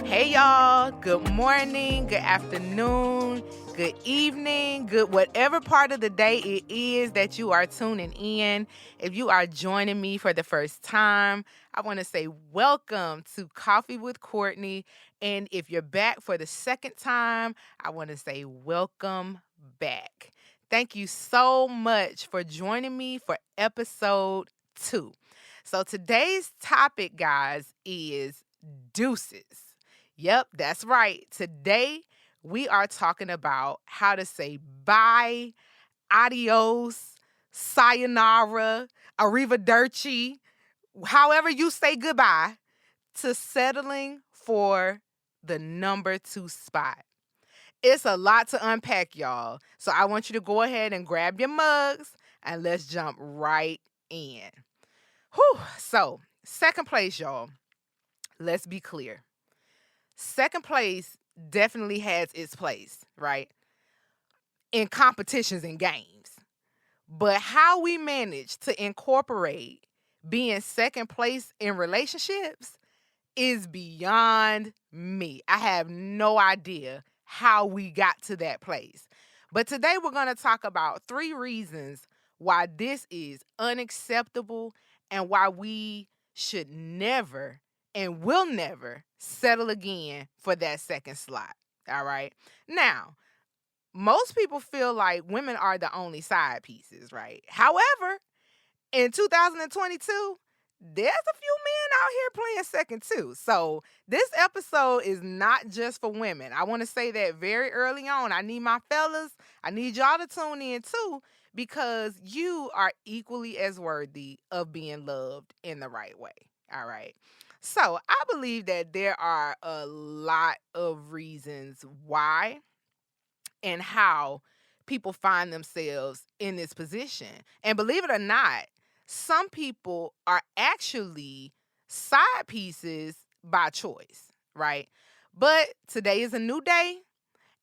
Hey y'all, good morning, good afternoon, good evening, good whatever part of the day it is that you are tuning in. If you are joining me for the first time, I want to say welcome to Coffee with Cortney. And if you're back for the second time, I want to say welcome back. Thank you so much for joining me for episode 2. So today's topic, guys, is deuces. Yep, that's right. Today we are talking about how to say bye, adios, sayonara, arrivederci, however you say goodbye to settling for the number 2 spot. It's a lot to unpack, y'all. So I want you to go ahead and grab your mugs and let's jump right in. Whew. So, second place, y'all. Let's be clear. Second place definitely has its place, right? In competitions and games. But how we manage to incorporate being second place in relationships is beyond me. I have no idea how we got to that place. But today we're going to talk about 3 reasons why this is unacceptable and why we should never and will never settle again for that second slot. All right. Now, most people feel like women are the only side pieces, right? However, in 2022, there's a few men out here playing second too. So this episode is not just for women. I want to say that very early on. I need my fellas, I need y'all to tune in too, because you are equally as worthy of being loved in the right way. All right. So I believe that there are a lot of reasons why and how people find themselves in this position. And believe it or not, some people are actually side pieces by choice, right? But today is a new day,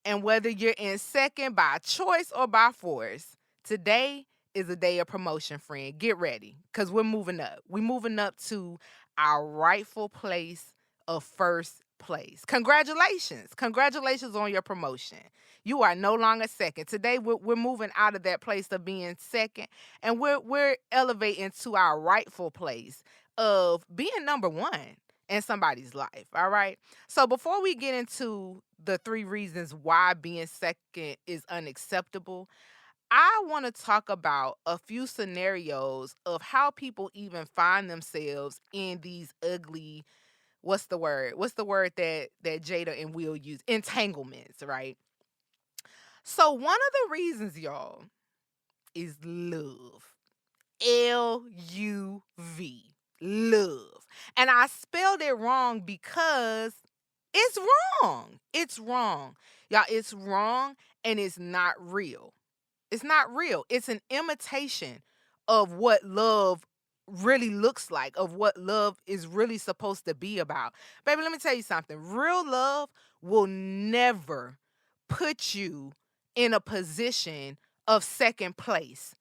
and whether you're in second by choice or by force, today is a day of promotion, friend. Get ready, because we're moving up. We're moving up to our rightful place of first place. Congratulations. Congratulations on your promotion. You are no longer second. Today, we're moving out of that place of being second, and we're elevating to our rightful place of being number 1 in somebody's life, all right? So before we get into the 3 reasons why being second is unacceptable, I want to talk about a few scenarios of how people even find themselves in these ugly, what's the word? What's the word that Jada and Will use? Entanglements, right? So one of the reasons, y'all, is love. L-U-V. Love. And I spelled it wrong because it's wrong. It's wrong. Y'all, it's wrong and it's not real. It's not real. It's an imitation of what love really looks like, of what love is really supposed to be about. Baby, let me tell you something. Real love will never put you in a position of second place.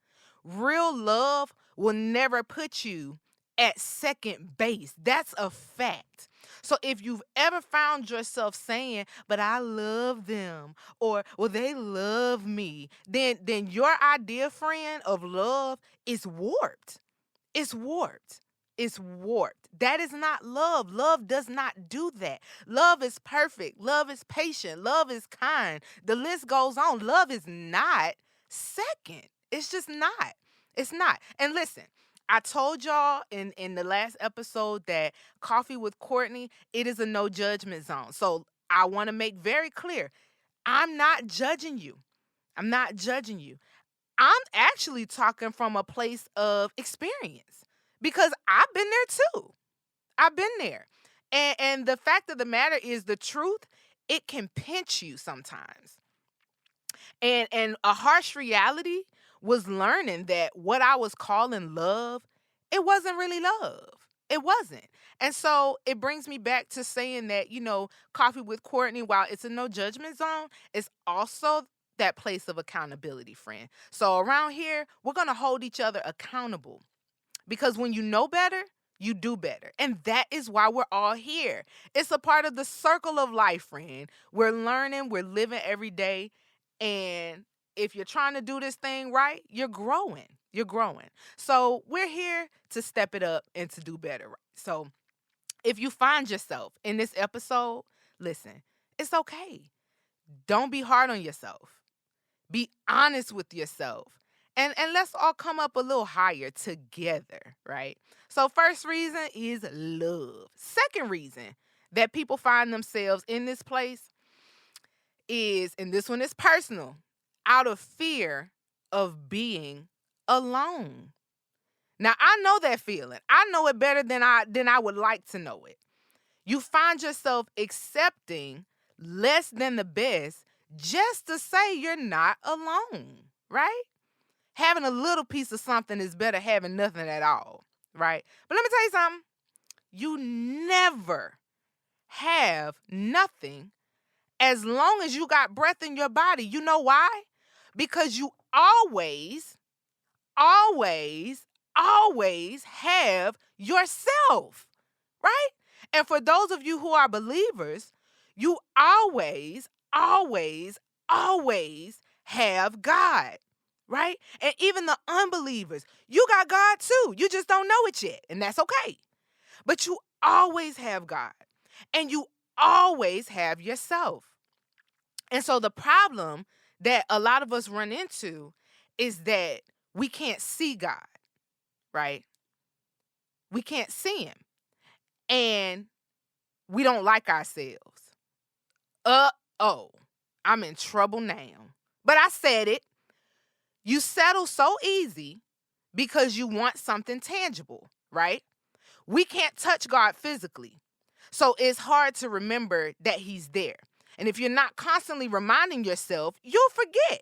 Real love will never put you at second base. That's a fact. So if you've ever found yourself saying, but I love them, or well, they love me, then your idea, friend, of love is warped. It's warped. It's warped. That is not love. Love does not do that. Love is perfect. Love is patient. Love is kind. The list goes on. Love is not second. It's just not. It's not. And listen, I told y'all in the last episode that Coffee with Cortney, it is a no judgment zone. So I want to make very clear, I'm not judging you. I'm not judging you. I'm actually talking from a place of experience because I've been there too. I've been there. And the fact of the matter is the truth, it can pinch you sometimes. And a harsh reality was learning that what I was calling love, it wasn't really love. It wasn't. And so it brings me back to saying that, Coffee with Courtney, while it's a no judgment zone, it's also that place of accountability, friend. So around here, we're going to hold each other accountable because when you know better, you do better. And that is why we're all here. It's a part of the circle of life, friend. We're learning, we're living every day. And if you're trying to do this thing right, you're growing. You're growing. So we're here to step it up and to do better. Right? So if you find yourself in this episode, listen, it's okay. Don't be hard on yourself. Be honest with yourself. And let's all come up a little higher together, right? So first reason is love. Second reason that people find themselves in this place is, and this one is personal, out of fear of being alone. Now, I know that feeling. I know it better than I would like to know it. You find yourself accepting less than the best just to say you're not alone, right? Having a little piece of something is better having nothing at all, right? But let me tell you something. You never have nothing as long as you got breath in your body. You know why? Because you always have yourself, right? And for those of you who are believers, you always have God, right? And even the unbelievers, you got God too. You just don't know it yet, and that's okay. But you always have God, and you always have yourself. And so the problem that a lot of us run into is that we can't see God, right? We can't see him. And we don't like ourselves. I'm in trouble now. But I said it. You settle so easy because you want something tangible, right? We can't touch God physically. So it's hard to remember that he's there. And if you're not constantly reminding yourself, you'll forget.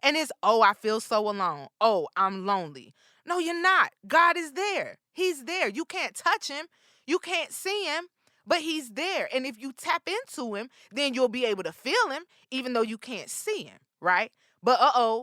And it's, I feel so alone. Oh, I'm lonely. No, you're not. God is there. He's there. You can't touch him. You can't see him, but he's there. And if you tap into him, then you'll be able to feel him, even though you can't see him, right? But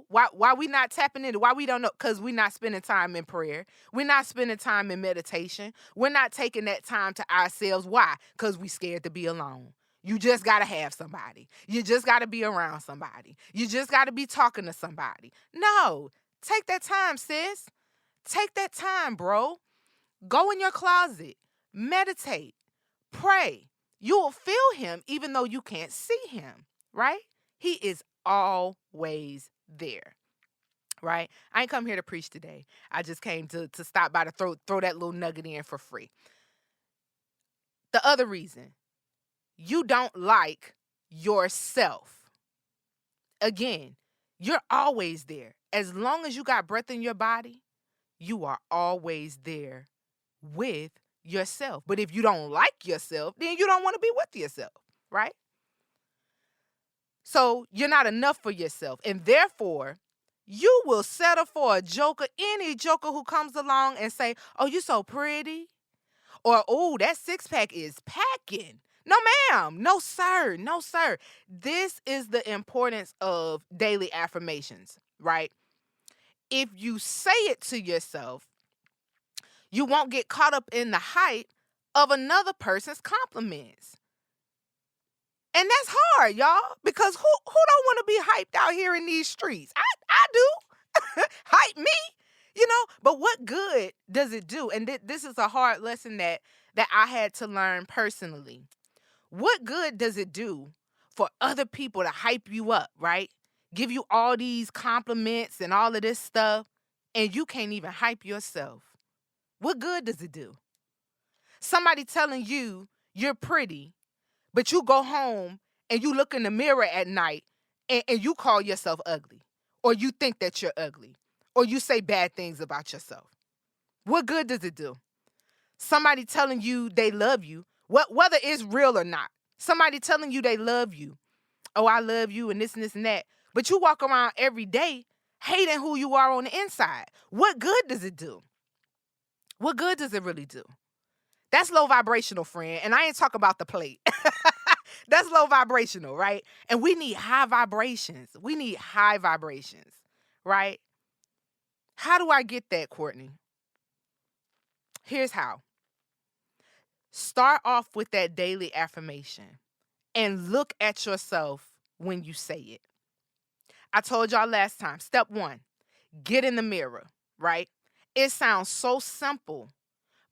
why we not tapping into? Why we don't know? Because we're not spending time in prayer. We're not spending time in meditation. We're not taking that time to ourselves. Why? Because we scared to be alone. You just got to have somebody. You just got to be around somebody. You just got to be talking to somebody. No, take that time, sis. Take that time, bro. Go in your closet. Meditate. Pray. You will feel him even though you can't see him, right? He is always there, right? I ain't come here to preach today. I just came to stop by to throw that little nugget in for free. The other reason, you don't like yourself. Again, you're always there. As long as you got breath in your body, you are always there with yourself. But if you don't like yourself, then you don't want to be with yourself, right? So you're not enough for yourself. And therefore, you will settle for a joker, any joker who comes along and say, oh, you're so pretty. Or, oh, that six-pack is packing. No, ma'am. No, sir. No, sir. This is the importance of daily affirmations, right? If you say it to yourself, you won't get caught up in the hype of another person's compliments. And that's hard, y'all, because who don't want to be hyped out here in these streets? I do. Hype me, But what good does it do? And this is a hard lesson that I had to learn personally. What good does it do for other people to hype you up, right? Give you all these compliments and all of this stuff, and you can't even hype yourself. What good does it do? Somebody telling you you're pretty, but you go home and you look in the mirror at night and you call yourself ugly, or you think that you're ugly, or you say bad things about yourself. What good does it do? Somebody telling you they love you, whether it's real or not. Somebody telling you they love you. Oh, I love you and this and that. But you walk around every day hating who you are on the inside. What good does it do? What good does it really do? That's low vibrational, friend. And I ain't talking about the plate. That's low vibrational, right? And we need high vibrations. We need high vibrations, right? How do I get that, Cortney? Here's how. Start off with that daily affirmation and look at yourself when you say it. I told y'all last time, step one, get in the mirror, right? It sounds so simple,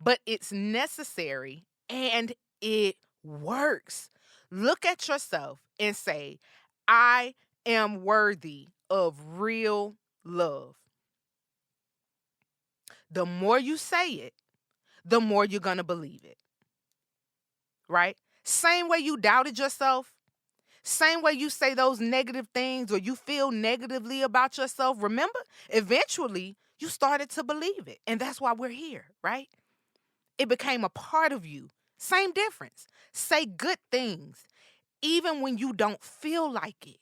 but it's necessary and it works. Look at yourself and say, I am worthy of real love. The more you say it, the more you're going to believe it, right? Same way you doubted yourself, same way you say those negative things or you feel negatively about yourself. Remember, eventually you started to believe it. And that's why we're here, right? It became a part of you. Same difference. Say good things, even when you don't feel like it.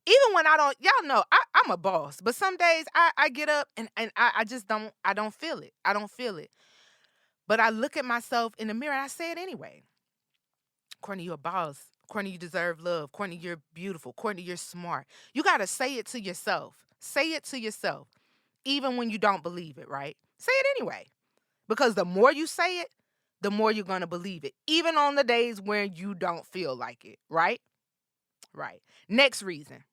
Even when I don't, y'all know, I'm a boss, but some days I get up and I just don't feel it. I don't feel it. But I look at myself in the mirror and I say it anyway. Cortney, you're a boss. Cortney, you deserve love. Cortney, you're beautiful. Cortney, you're smart. You got to say it to yourself. Say it to yourself, even when you don't believe it, right? Say it anyway. Because the more you say it, the more you're going to believe it, even on the days when you don't feel like it, right? Right. Next reason.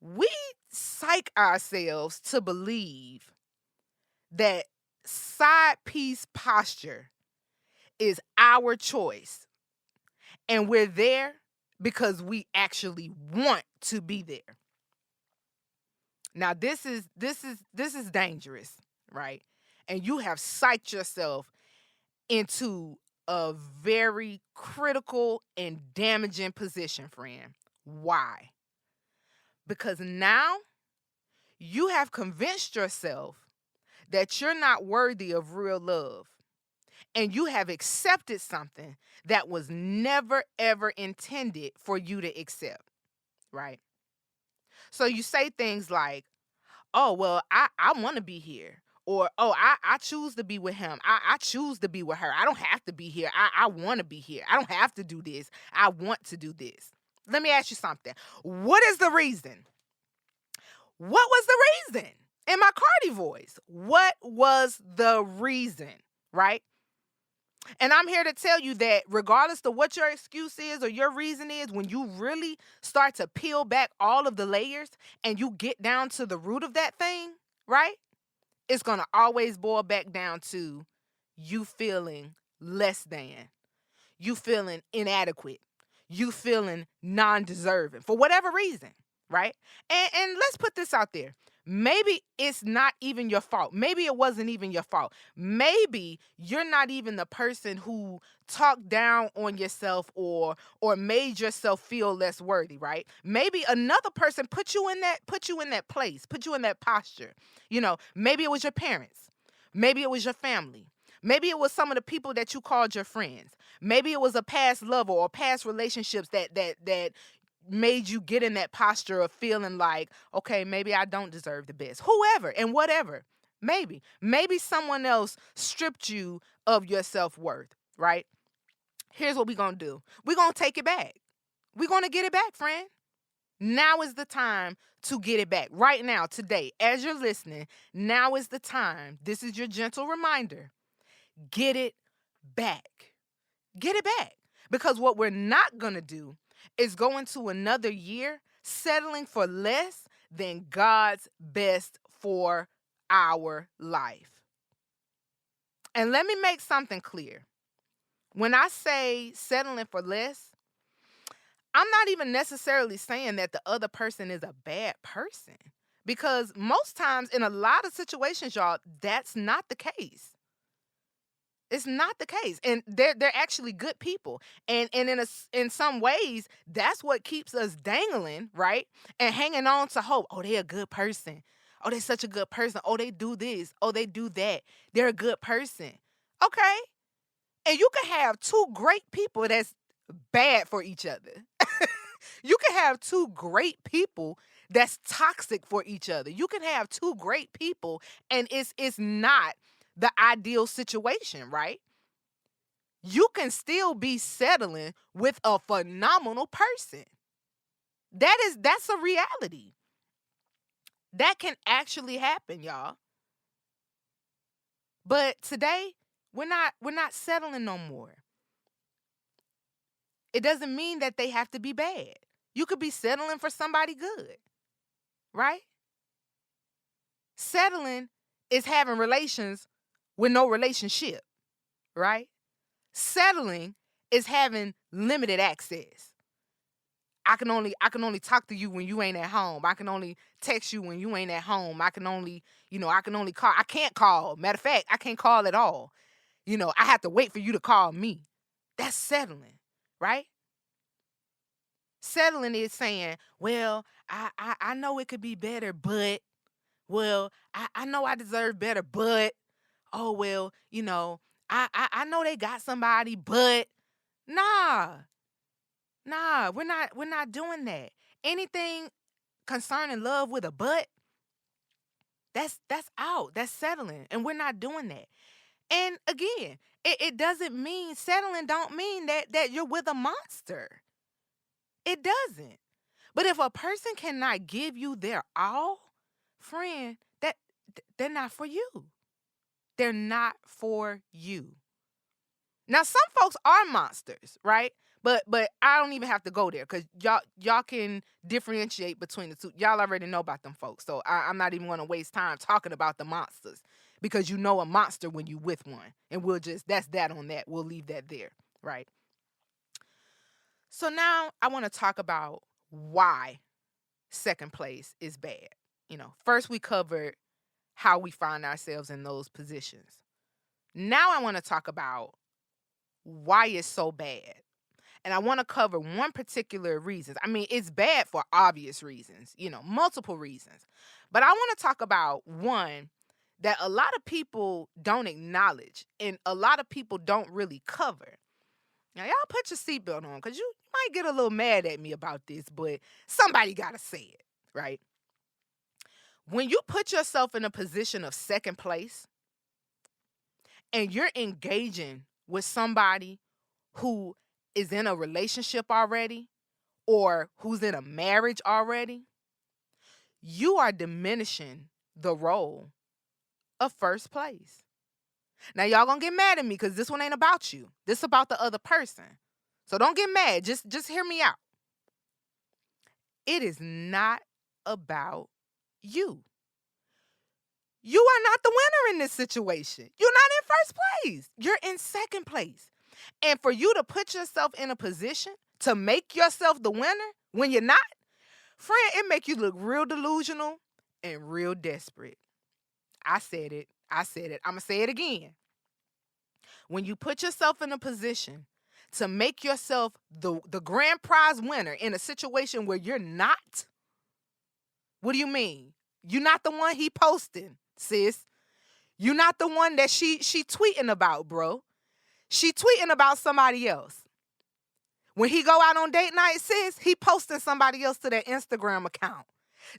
We psych ourselves to believe that side piece posture is our choice. And we're there because we actually want to be there. Now this is dangerous, right? And you have psyched yourself into a very critical and damaging position, friend. Why? Because now you have convinced yourself that you're not worthy of real love. And you have accepted something that was never, ever intended for you to accept, right? So you say things like, oh, well, I want to be here. Or, oh, I choose to be with him. I choose to be with her. I don't have to be here. I want to be here. I don't have to do this. I want to do this. Let me ask you something. What is the reason? What was the reason? In my Cardi voice, what was the reason, right? And I'm here to tell you that regardless of what your excuse is or your reason is, when you really start to peel back all of the layers and you get down to the root of that thing, right? It's going to always boil back down to you feeling less than, you feeling inadequate, you feeling non-deserving for whatever reason, right? And let's put this out there. Maybe it's not even your fault. Maybe it wasn't even your fault. Maybe you're not even the person who talked down on yourself or made yourself feel less worthy, right? Maybe another person put you in that place, put you in that posture. You know, maybe it was your parents. Maybe it was your family. Maybe it was some of the people that you called your friends. Maybe it was a past lover or past relationships that made you get in that posture of feeling like, okay, maybe I don't deserve the best. Whoever and whatever. Maybe someone else stripped you of your self-worth, right? Here's what we're going to do. We're going to take it back. We're going to get it back, friend. Now is the time to get it back. Right now, today, as you're listening, now is the time. This is your gentle reminder. Get it back. Get it back. Because what we're not going to do is go into another year settling for less than God's best for our life. And let me make something clear. When I say settling for less, I'm not even necessarily saying that the other person is a bad person. Because most times in a lot of situations, y'all, that's not the case. It's not the case. And they're actually good people. And in some ways, that's what keeps us dangling, right? And hanging on to hope. Oh, they're a good person. Oh, they're such a good person. Oh, they do this. Oh, they do that. They're a good person. Okay. And you can have two great people that's bad for each other. You can have two great people that's toxic for each other. You can have two great people and it's not the ideal situation, right? You can still be settling with a phenomenal person. That's a reality. That can actually happen, y'all. But today, We're not settling no more. It doesn't mean that they have to be bad. You could be settling for somebody good, right? Settling is having relations with no relationship, right? Settling is having limited access. I can only talk to you when you ain't at home. I can only text you when you ain't at home. I can only call. I can't call. Matter of fact, I can't call at all. I have to wait for you to call me. That's settling, right? Settling is saying, well, I know it could be better, but well, I know I deserve better, but oh well, I know they got somebody, but nah, we're not doing that. Anything concerning love with a but, that's out. That's settling. And we're not doing that. And again, it doesn't mean settling don't mean that you're with a monster. It doesn't. But if a person cannot give you their all, friend, they're not for you. They're not for you. Now, some folks are monsters, right? But I don't even have to go there because y'all can differentiate between the two. Y'all already know about them folks, so I'm not even going to waste time talking about the monsters because you know a monster when you with one, and that's that on that. We'll leave that there, right? So now I want to talk about why second place is bad. First we covered how we find ourselves in those positions. Now I want to talk about why it's so bad. And I want to cover one particular reason. I mean, it's bad for obvious reasons, multiple reasons. But I want to talk about one that a lot of people don't acknowledge and a lot of people don't really cover. Now, y'all put your seatbelt on because you might get a little mad at me about this, but somebody got to say it, right? When you put yourself in a position of second place and you're engaging with somebody who is in a relationship already or who's in a marriage already, you are diminishing the role of first place. Now, y'all gonna get mad at me because this one ain't about you. This is about the other person. So don't get mad. Just hear me out. It is not about you. You are not the winner in this situation. You're not in first place. You're in second place. And for you to put yourself in a position to make yourself the winner when you're not, friend, it make you look real delusional and real desperate. I said it. I'm going to say it again. When you put yourself in a position to make yourself the grand prize winner in a situation where you're not, what do you mean? You're not the one he posting, sis. You're not the one that she tweeting about, bro. She tweeting about somebody else. When he go out on date night, sis, he posting somebody else to their Instagram account.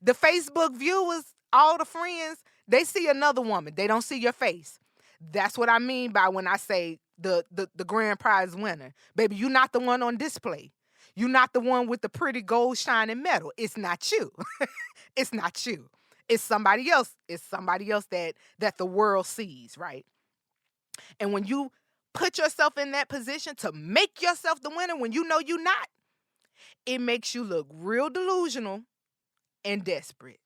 The Facebook viewers, all the friends, they see another woman. They don't see your face. That's what I mean by when I say the grand prize winner. Baby, you're not the one on display. You're not the one with the pretty gold shining medal. It's not you. It's not you. It's somebody else. It's somebody else that the world sees, right? And when you put yourself in that position to make yourself the winner when you know you're not, it makes you look real delusional and desperate.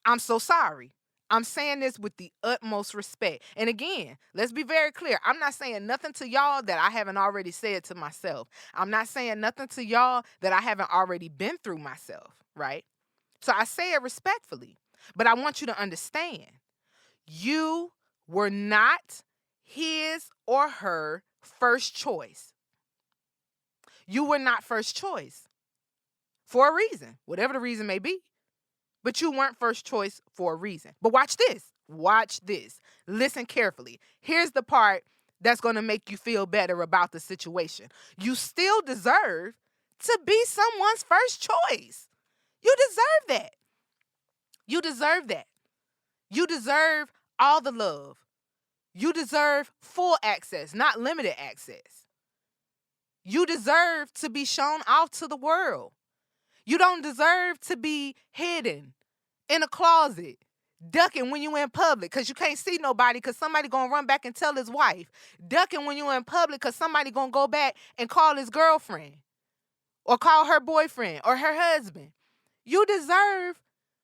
I'm so sorry. I'm saying this with the utmost respect. And again, let's be very clear. I'm not saying nothing to y'all that I haven't already said to myself. I'm not saying nothing to y'all that I haven't already been through myself, right? So I say it respectfully. But I want you to understand, you were not his or her first choice. You were not first choice for a reason, whatever the reason may be. But you weren't first choice for a reason. But watch this. Watch this. Listen carefully. Here's the part that's going to make you feel better about the situation. You still deserve to be someone's first choice. You deserve that. You deserve that. You deserve all the love. You deserve full access, not limited access. You deserve to be shown off to the world. You don't deserve to be hidden in a closet, Ducking when you in public because you can't see nobody because somebody going to run back and tell his wife. Ducking when you in public because somebody going to go back and call his girlfriend or call her boyfriend or her husband. You deserve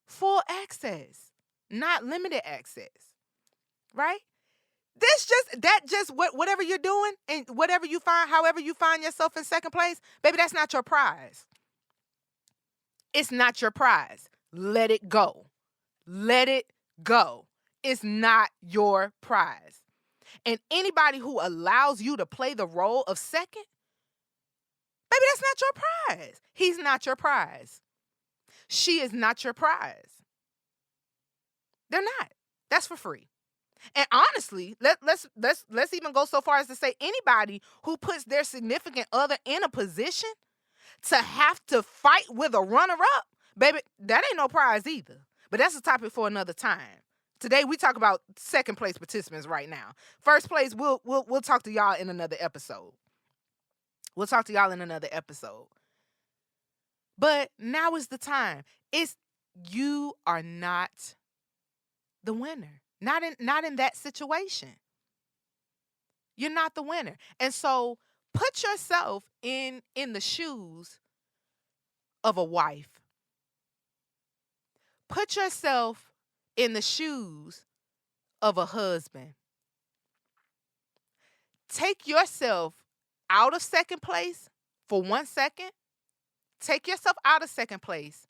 full access, not limited access, right? Whatever you're doing and whatever you find, however you find yourself in second place, baby, that's not your prize. It's not your prize. Let it go. Let it go. It's not your prize. And anybody who allows you to play the role of second, baby, that's not your prize. He's not your prize. She is not your prize. They're not. That's for free. And honestly, let's even go so far as to say anybody who puts their significant other in a position to have to fight with a runner-up, baby, that ain't no prize either. But that's a topic for another time. Today we talk about second place participants right now. First place, we'll talk to y'all in another episode. We'll talk to y'all in another episode. But now is the time. You are not the winner. Not in that situation. You're not the winner. And so put yourself in the shoes of a wife. Put yourself in the shoes of a husband. Take yourself out of second place for 1 second. Take yourself out of second place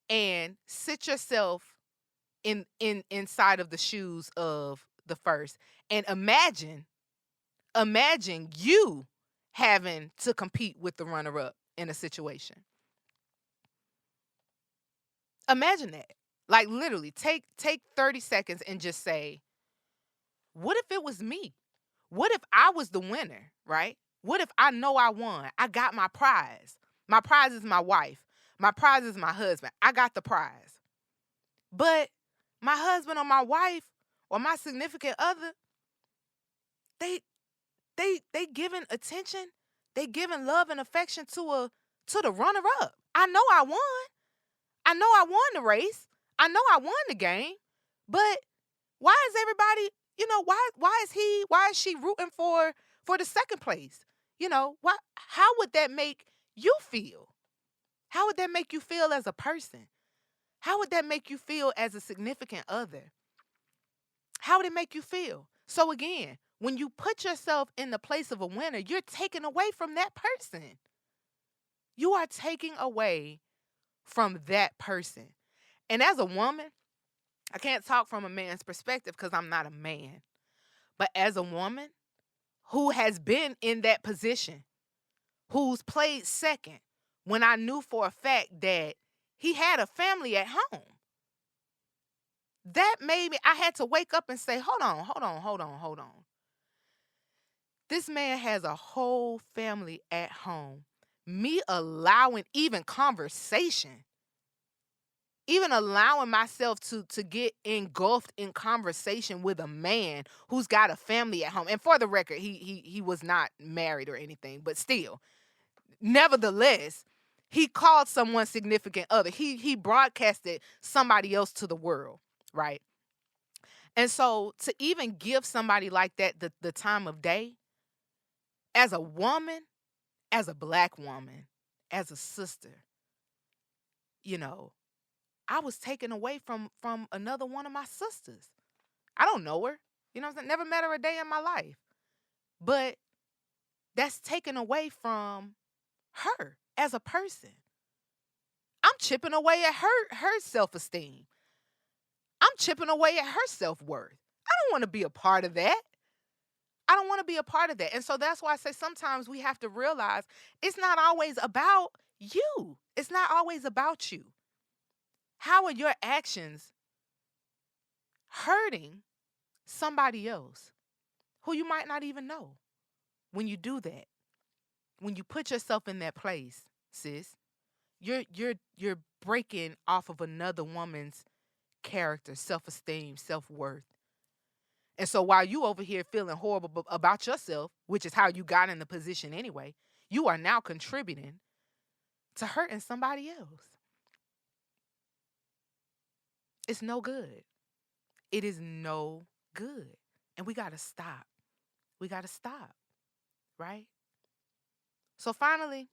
and sit yourself inside of the shoes of the first. And imagine you having to compete with the runner-up in a situation. Imagine that. Like literally take 30 seconds and just say, what if it was me? What if I was the winner, right? What if I know I won? I got my prize. My prize is my wife. My prize is my husband. I got the prize. But my husband or my wife or my significant other, they giving attention, they giving love and affection to the runner-up. I know I won. I know I won the race. I know I won the game. But why is everybody, why is she rooting for the second place? How would that make you feel? How would that make you feel as a person? How would that make you feel as a significant other? How would it make you feel? So again, when you put yourself in the place of a winner, you're taking away from that person. You are taking away from that person. And as a woman, I can't talk from a man's perspective because I'm not a man. But as a woman who has been in that position, who's played second, when I knew for a fact that he had a family at home, that made me, I had to wake up and say, hold on. This man has a whole family at home. Me allowing even conversation, even allowing myself to get engulfed in conversation with a man who's got a family at home. And for the record, he was not married or anything, but still, nevertheless, he called someone significant other. He broadcasted somebody else to the world, right? And so to even give somebody like that the time of day, as a woman, as a Black woman, as a sister, I was taken away from another one of my sisters. I don't know her. You know what I'm saying? Never met her a day in my life. But that's taken away from her as a person. I'm chipping away at her self-esteem. I'm chipping away at her self-worth. I don't want to be a part of that. I don't want to be a part of that. And so that's why I say sometimes we have to realize it's not always about you. It's not always about you. How are your actions hurting somebody else who you might not even know when you do that? When you put yourself in that place, sis, you're breaking off of another woman's character, self-esteem, self-worth. And so while you over here feeling horrible about yourself, which is how you got in the position anyway, you are now contributing to hurting somebody else. It's no good. It is no good. And we got to stop. We got to stop, right? So finally,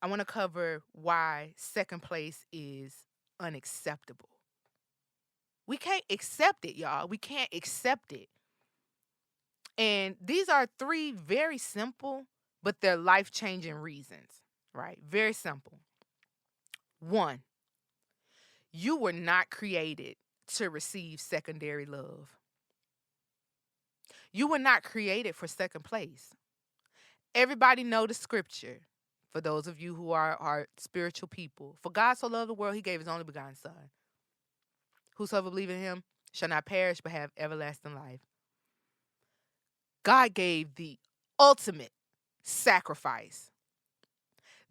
I want to cover why second place is unacceptable. We can't accept it, y'all. We can't accept it. And these are three very simple, but they're life changing reasons, right? Very simple. One, you were not created to receive secondary love. You were not created for second place. Everybody know the scripture. For those of you who are spiritual people, for God so loved the world, he gave his only begotten son. Whosoever believe in him shall not perish but have everlasting life. God gave the ultimate sacrifice.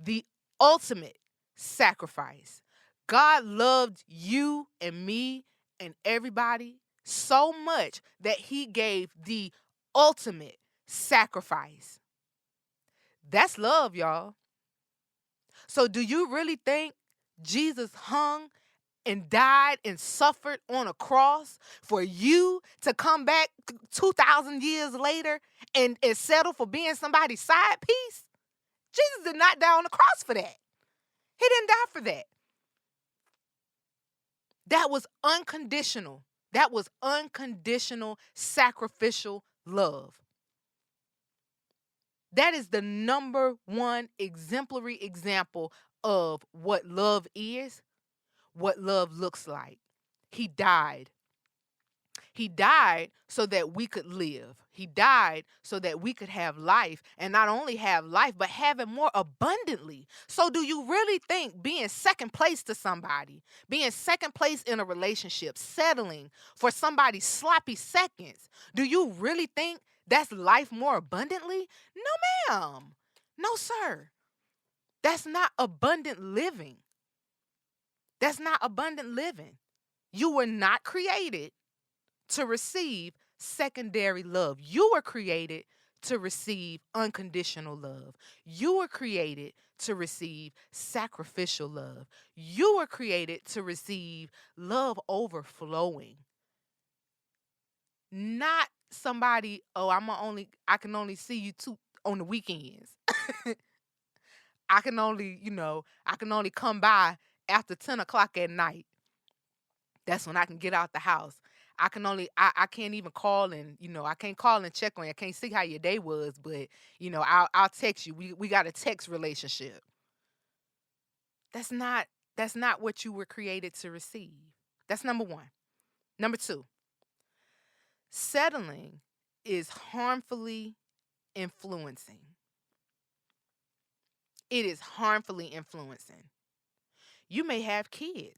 The ultimate sacrifice. God loved you and me and everybody so much that he gave the ultimate sacrifice. That's love, y'all. So do you really think Jesus hung and died and suffered on a cross for you to come back 2,000 years later and settle for being somebody's side piece? Jesus did not die on the cross for that. He didn't die for that. That was unconditional. That was unconditional sacrificial love. That is the number one exemplary example of what love is, what love looks like. He died. He died so that we could live. He died so that we could have life, and not only have life, but have it more abundantly. So do you really think being second place to somebody, being second place in a relationship, settling for somebody's sloppy seconds, do you really think that's life more abundantly? No, ma'am. No, sir. That's not abundant living. That's not abundant living. You were not created to receive secondary love. You were created to receive unconditional love. You were created to receive sacrificial love. You were created to receive love overflowing. Not somebody, oh, I can only see you on the weekends. I can only come by after 10 o'clock at night. That's when I can get out the house. I can't even call and, I can't call and check on you. I can't see how your day was, but, I'll text you. We got a text relationship. That's not what you were created to receive. That's number one. Number two, settling is harmfully influencing. It is harmfully influencing. You may have kids.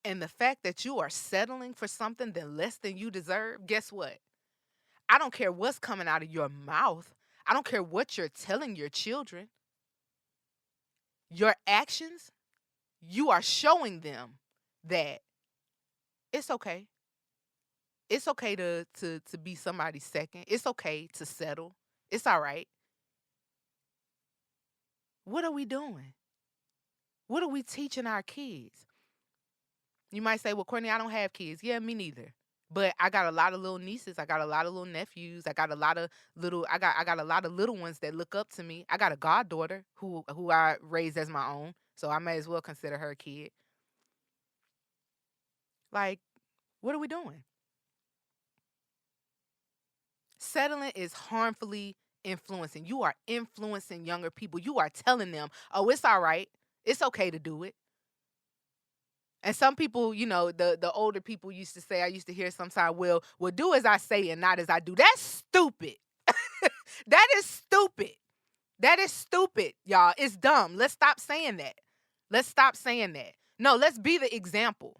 And the fact that you are settling for something that less than you deserve, guess what? I don't care what's coming out of your mouth. I don't care what you're telling your children. Your actions, you are showing them that it's okay. It's okay to be somebody's second. It's okay to settle. It's all right. What are we doing? What are we teaching our kids? You might say, well, Cortney, I don't have kids. Yeah, me neither. But I got a lot of little nieces. I got a lot of little nephews. I got a lot of little ones that look up to me. I got a goddaughter who I raised as my own. So I may as well consider her a kid. Like, what are we doing? Settling is harmfully influencing. You are influencing younger people. You are telling them, oh, it's all right. It's okay to do it. And some people, the older people used to say, I used to hear sometimes, well, do as I say and not as I do. That's stupid. That is stupid. That is stupid, y'all. It's dumb. Let's stop saying that. Let's stop saying that. No, let's be the example.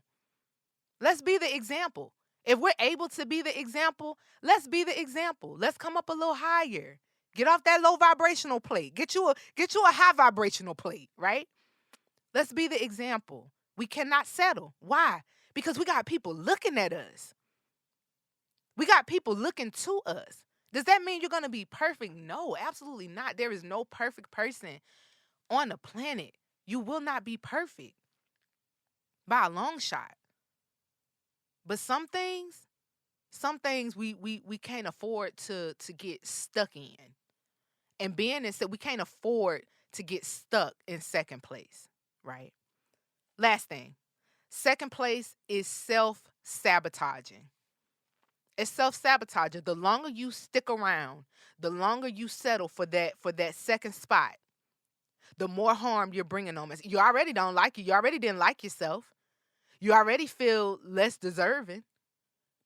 Let's be the example. If we're able to be the example, let's be the example. Let's come up a little higher. Get off that low vibrational plate. Get you a high vibrational plate, right? Let's be the example. We cannot settle. Why? Because we got people looking at us. We got people looking to us. Does that mean you're going to be perfect? No, absolutely not. There is no perfect person on the planet. You will not be perfect. by a long shot. But some things we can't afford to get stuck in. And being in said we can't afford to get stuck in second place, right? Last thing. Second place is self-sabotaging. It's self-sabotaging. The longer you stick around, the longer you settle for that second spot, the more harm you're bringing on us. You already don't like you. You already didn't like yourself. You already feel less deserving.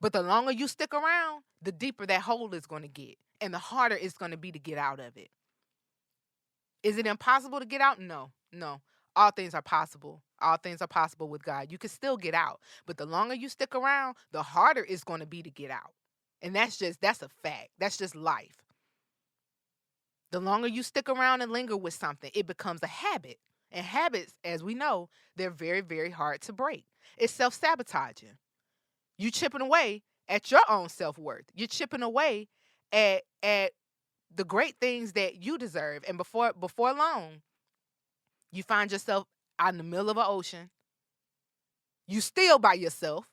But the longer you stick around, the deeper that hole is going to get, and the harder it's going to be to get out of it. Is it impossible to get out? No, no. All things are possible. All things are possible with God. You can still get out. But the longer you stick around, the harder it's going to be to get out. And that's a fact. That's just life. The longer you stick around and linger with something, it becomes a habit. And habits, as we know, they're very, very hard to break. It's self sabotaging. You chipping away at your own self worth. You're chipping away at the great things that you deserve. And before long, you find yourself out in the middle of an ocean. You still by yourself.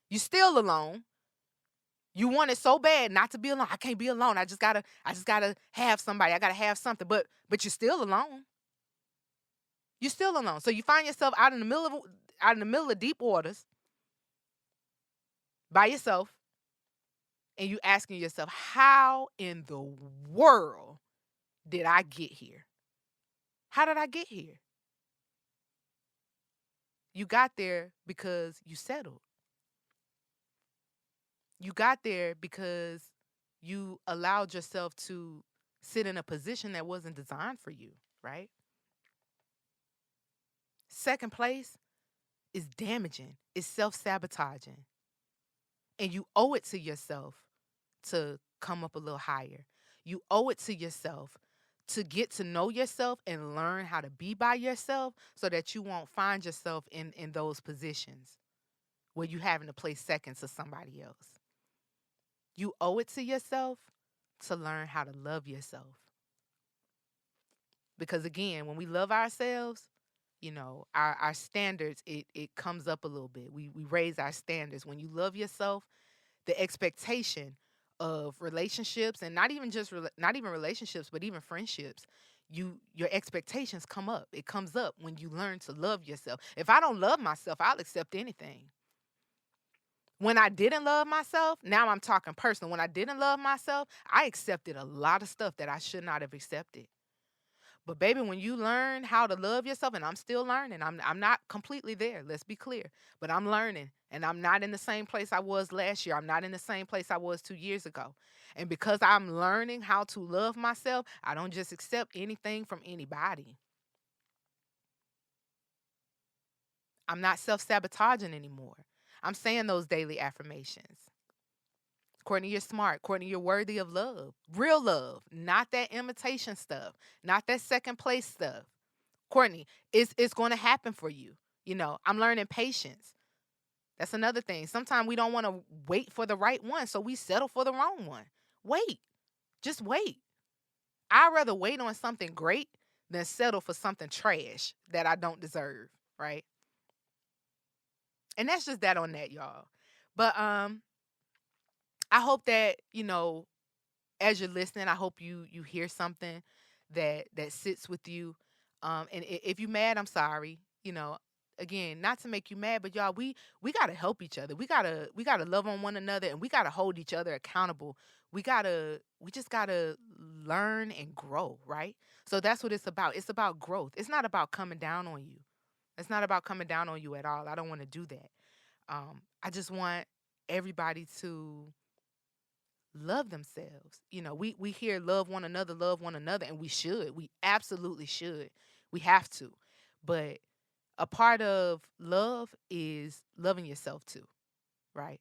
You still alone. You want it so bad not to be alone. I can't be alone. I just gotta have somebody. I gotta have something. But you're still alone. You're still alone. So you find yourself out in the middle of deep waters by yourself, and you asking yourself, how in the world did I get here? How did I get here? You got there because you settled. You got there because you allowed yourself to sit in a position that wasn't designed for you, right? Second place is damaging, it's self sabotaging. And you owe it to yourself to come up a little higher. You owe it to yourself to get to know yourself and learn how to be by yourself so that you won't find yourself in those positions where you having to play second to somebody else. You owe it to yourself to learn how to love yourself. Because again, when we love ourselves, our standards, it comes up a little bit. We raise our standards. When you love yourself, the expectation of relationships, and not even relationships, but even friendships, your expectations come up. It comes up when you learn to love yourself. If I don't love myself, I'll accept anything. When I didn't love myself, now I'm talking personal. When I didn't love myself, I accepted a lot of stuff that I should not have accepted. But baby, when you learn how to love yourself, and I'm still learning, I'm not completely there. Let's be clear, but I'm learning, and I'm not in the same place I was last year. I'm not in the same place I was 2 years ago. And because I'm learning how to love myself, I don't just accept anything from anybody. I'm not self sabotaging anymore. I'm saying those daily affirmations. Courtney, you're smart. Courtney, you're worthy of love. Real love, not that imitation stuff, not that second place stuff. Courtney, it's going to happen for you. I'm learning patience. That's another thing. Sometimes we don't want to wait for the right one, so we settle for the wrong one. Wait. Just wait. I'd rather wait on something great than settle for something trash that I don't deserve, right? And that's just that on that, y'all. But I hope that, as you're listening, I hope you hear something that sits with you. And if you mad, I'm sorry. Again, not to make you mad, but y'all, we gotta help each other. We gotta love on one another, and we gotta hold each other accountable. We just gotta learn and grow, right? So that's what it's about. It's about growth. It's not about coming down on you. It's not about coming down on you at all. I don't want to do that. I just want everybody to love themselves. We hear love one another, and we should. We absolutely should. We have to. But a part of love is loving yourself too, right?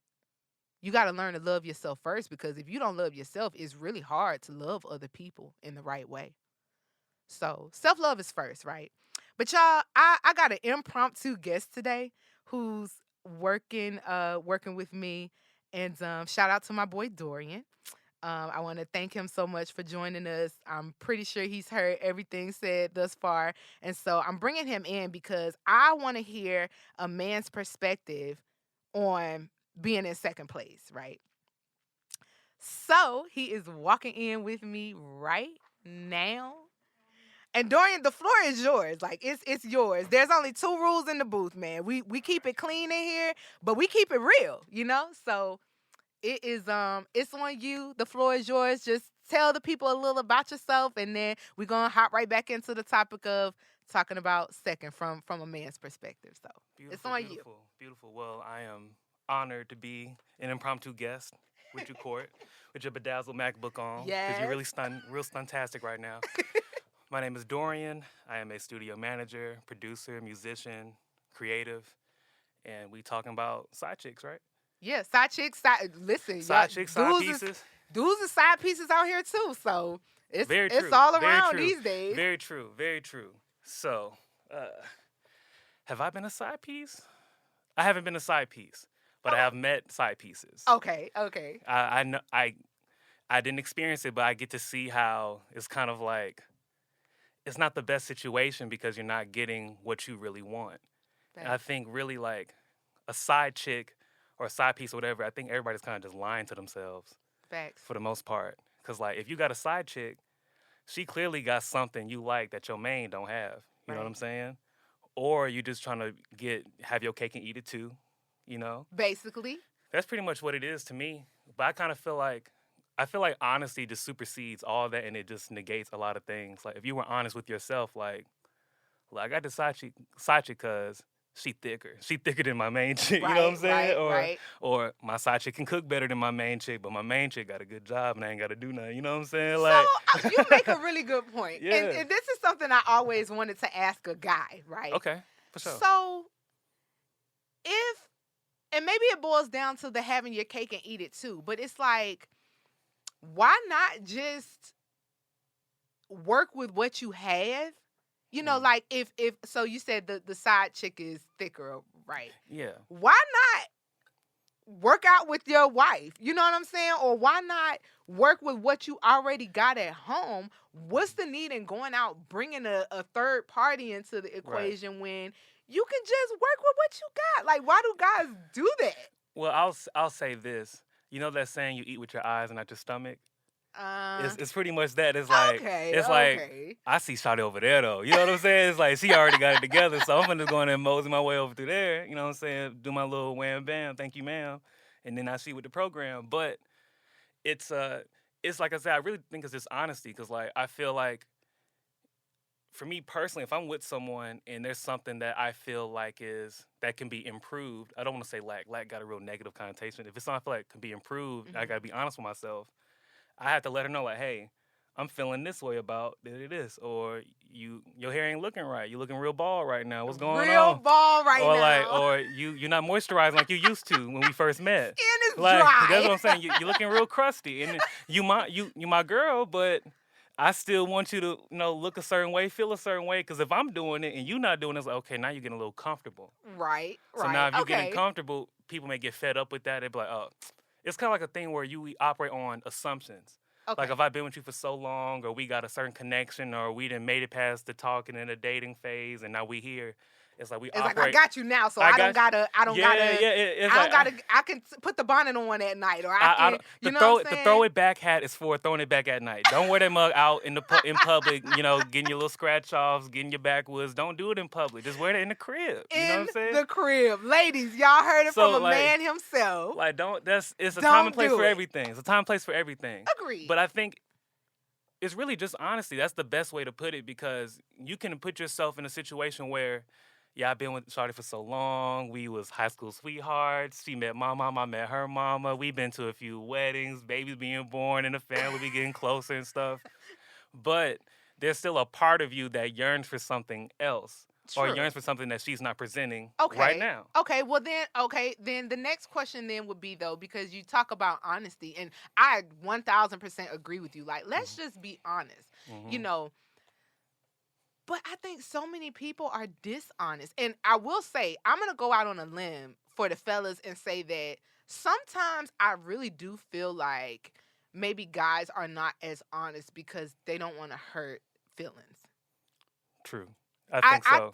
You got to learn to love yourself first, because if you don't love yourself, it's really hard to love other people in the right way. So self-love is first, right? But y'all, I got an impromptu guest today who's working with me, and shout out to my boy Dorian. I want to thank him so much for joining us. I'm pretty sure he's heard everything said thus far. And so I'm bringing him in because I want to hear a man's perspective on being in second place, right? So he is walking in with me right now. And Dorian, the floor is yours. Like it's yours. There's only two rules in the booth, man. We keep it clean in here, but we keep it real, you know? So it's on you. The floor is yours. Just tell the people a little about yourself, and then we're gonna hop right back into the topic of talking about second from a man's perspective. So it's on you. Beautiful. Well, I am honored to be an impromptu guest with you, Court, with your bedazzled MacBook on. Yes. Because you're really real stuntastic right now. My name is Dorian. I am a studio manager, producer, musician, creative, and we talking about side chicks, right? Yeah, side chicks. Listen, side chicks, side pieces. Dudes and side pieces out here too. So it's true. all around these days. Very true. Very true. So, have I been a side piece? I haven't been a side piece, but I have met side pieces. Okay. I know I didn't experience it, but I get to see how it's kind of like it's not the best situation because you're not getting what you really want. And I think really like a side chick or a side piece or whatever, I think everybody's kind of just lying to themselves. Facts. For the most part. Because, like, if you got a side chick, she clearly got something you like that your main don't have. You know what I'm saying? Or you just trying to have your cake and eat it too, you know? Basically. That's pretty much what it is to me. But I kind of feel like honesty just supersedes all that, and it just negates a lot of things. Like, if you were honest with yourself, like I got the side chick because she thicker. She thicker than my main chick, you know what I'm saying? Or my side chick can cook better than my main chick, but my main chick got a good job and I ain't got to do nothing. You know what I'm saying? Like, so you make a really good point. Yeah. And this is something I always wanted to ask a guy, right? Okay, for sure. So and maybe it boils down to the having your cake and eat it too, but it's like, why not just work with what you have? You know, like if so you said the side chick is thicker, right? Yeah. Why not work out with your wife? You know what I'm saying? Or why not work with what you already got at home? What's the need in going out bringing a third party into the equation when you can just work with what you got? Like, why do guys do that? Well, I'll say this. You know that saying, you eat with your eyes and not your stomach? It's pretty much that. It's like like I see Shawty over there though. You know what I'm saying? It's like she already got it together, so I'm gonna just go in there and mosey my way over through there. You know what I'm saying? Do my little wham bam, thank you ma'am, and then I see with the program. But it's like I said, I really think it's just honesty, because like I feel like for me personally, if I'm with someone and there's something that I feel like that can be improved, I don't want to say lack. Lack got a real negative connotation. If it's something I feel like can be improved, I gotta be honest with myself. I have to let her know, like, hey, I'm feeling this way about this, or your hair ain't looking right. You looking real bald right now. What's going on? Real bald right or now. Like, or you're not moisturizing like you used to when we first met. Skin is like, dry. That's what I'm saying. You're looking real crusty, and you my girl, but I still want you to look a certain way, feel a certain way. Because if I'm doing it and you not doing it, it's like, okay, now you're getting a little comfortable. Right. So now if you're getting comfortable, people may get fed up with that. They be like, oh. It's kind of like a thing where you operate on assumptions. Okay. Like if I've been with you for so long, or we got a certain connection, or we done made it past the talking and the dating phase, and now we here. It's like operate. Like I got you now, so I don't gotta. I can put the bonnet on at night, or I can. The throw it back hat is for throwing it back at night. Don't wear that mug out in public. Getting your little scratch offs, getting your backwoods. Don't do it in public. Just wear it in the crib. You know what I'm saying? The crib, ladies. Y'all heard it from a man himself. Like it's a time and place for everything. It's a time and place for everything. Agreed. But I think it's really just honesty. That's the best way to put it, because you can put yourself in a situation where. Yeah, I've been with Shawty for so long. We was high school sweethearts. She met my mama, I met her mama. We've been to a few weddings, babies being born in the family, we getting closer and stuff. But there's still a part of you that yearns for something else. True. Or yearns for something that she's not presenting right now. Okay, well then the next question then would be, though, because you talk about honesty, and I 1,000% agree with you. Like, let's just be honest. But I think so many people are dishonest. And I will say, I'm going to go out on a limb for the fellas and say that sometimes I really do feel like maybe guys are not as honest because they don't want to hurt feelings. True. I think so. I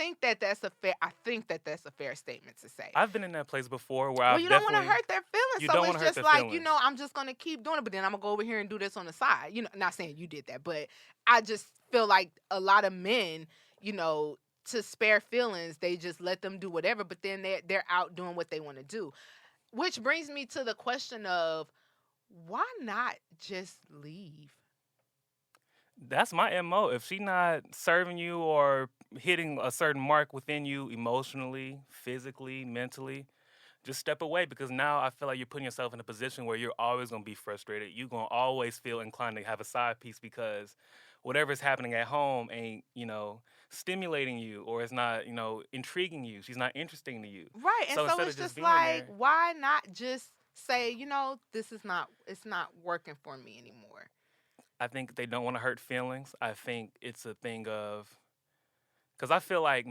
think that's a fair statement to say. I've been in that place before where you don't want to hurt their feelings. You so don't it's just like, feelings. I'm just gonna keep doing it, but then I'm gonna go over here and do this on the side. Not saying you did that, but I just feel like a lot of men, to spare feelings, they just let them do whatever, but then they're out doing what they want to do. Which brings me to the question of, why not just leave? That's my MO. If she not serving you or hitting a certain mark within you emotionally, physically, mentally, just step away, because now I feel like you're putting yourself in a position where you're always going to be frustrated. You're going to always feel inclined to have a side piece because whatever's happening at home ain't, stimulating you, or it's not, intriguing you. She's not interesting to you. Right. And so it's just like, why not just say, it's not working for me anymore? I think they don't want to hurt feelings. I think it's a thing of, because I feel like,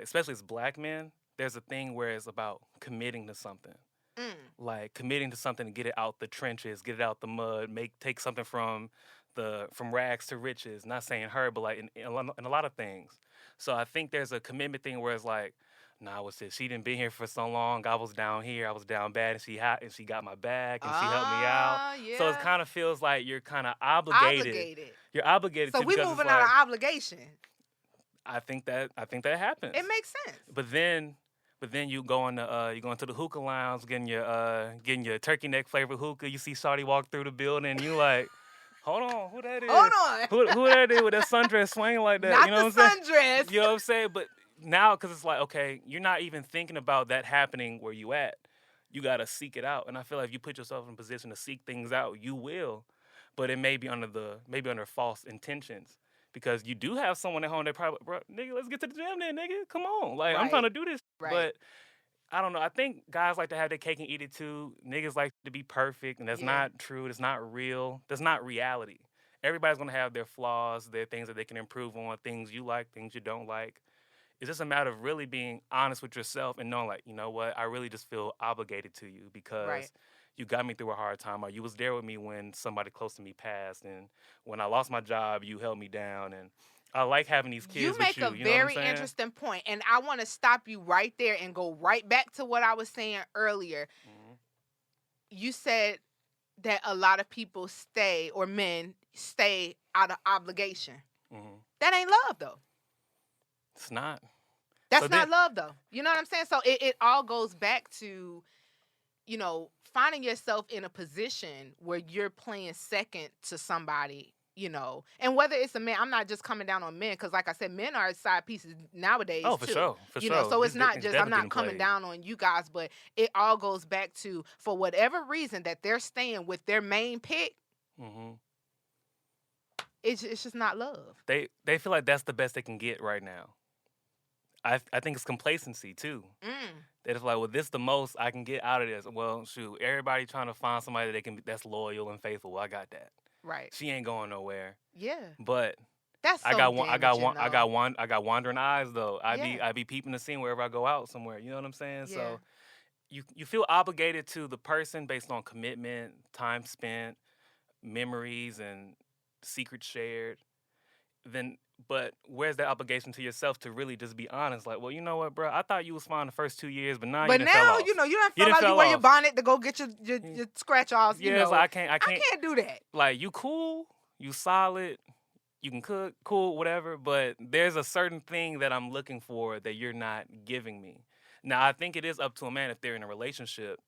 especially as black men, there's a thing where it's about committing to something. Like committing to something to get it out the trenches, get it out the mud, take something from rags to riches. Not saying her, but like in a lot of things. So I think there's a commitment thing where it's like, nah, what's this? She didn't been here for so long. I was down here. I was down bad, and she got my back, and she helped me out. Yeah. So it kind of feels like you're kind of obligated. You're obligated. So we moving out of obligation. I think that happens. It makes sense. But then you going to the hookah lounge, getting your turkey neck flavored hookah. You see shawty walk through the building, and you like, hold on, who that is? Hold on. Who that is with that sundress swinging like that? Not you know the what I'm sundress. Saying? You know what I'm saying? But now, because it's like, okay, you're not even thinking about that happening where you at. You got to seek it out. And I feel like if you put yourself in a position to seek things out, you will. But it may be under false intentions. Because you do have someone at home that probably, bro, nigga, let's get to the gym then, nigga. Come on. Like, right. I'm trying to do this. Right. But I don't know. I think guys like to have their cake and eat it too. Niggas like to be perfect, and that's not true. That's not real. That's not reality. Everybody's going to have their flaws, their things that they can improve on, things you like, things you don't like. It's just a matter of really being honest with yourself and knowing, like, you know what? I really just feel obligated to you because you got me through a hard time, or you was there with me when somebody close to me passed, and when I lost my job, you held me down, and I like having these kids with you. You make a very interesting point, and I want to stop you right there and go right back to what I was saying earlier. Mm-hmm. You said that a lot of people men stay out of obligation. Mm-hmm. That ain't love, though. It's not. That's not love, though. You know what I'm saying? So it all goes back to, finding yourself in a position where you're playing second to somebody, and whether it's a man, I'm not just coming down on men, because like I said, men are side pieces nowadays. Oh, for too. Sure. So it's not just, I'm not coming down on you guys, but it all goes back to, for whatever reason that they're staying with their main pick, mm-hmm. It's just not love. They feel like that's the best they can get right now. I think it's complacency too. That it's like, well, this is the most I can get out of this. Well, shoot, everybody trying to find somebody that's loyal and faithful. Well, I got that. Right. She ain't going nowhere. Yeah. But that's so I got wandering eyes though. I be peeping the scene wherever I go out somewhere. You know what I'm saying? Yeah. So you feel obligated to the person based on commitment, time spent, memories, and secrets shared. But where's that obligation to yourself to really just be honest? Like, well, you know what, bro? I thought you was fine the first 2 years, but now you done fell off. You don't feel like you wear your bonnet to go get your scratch offs. Yeah, it's like I can't do that. Like, you cool, you solid, you can cook, cool, whatever. But there's a certain thing that I'm looking for that you're not giving me. Now, I think it is up to a man if they're in a relationship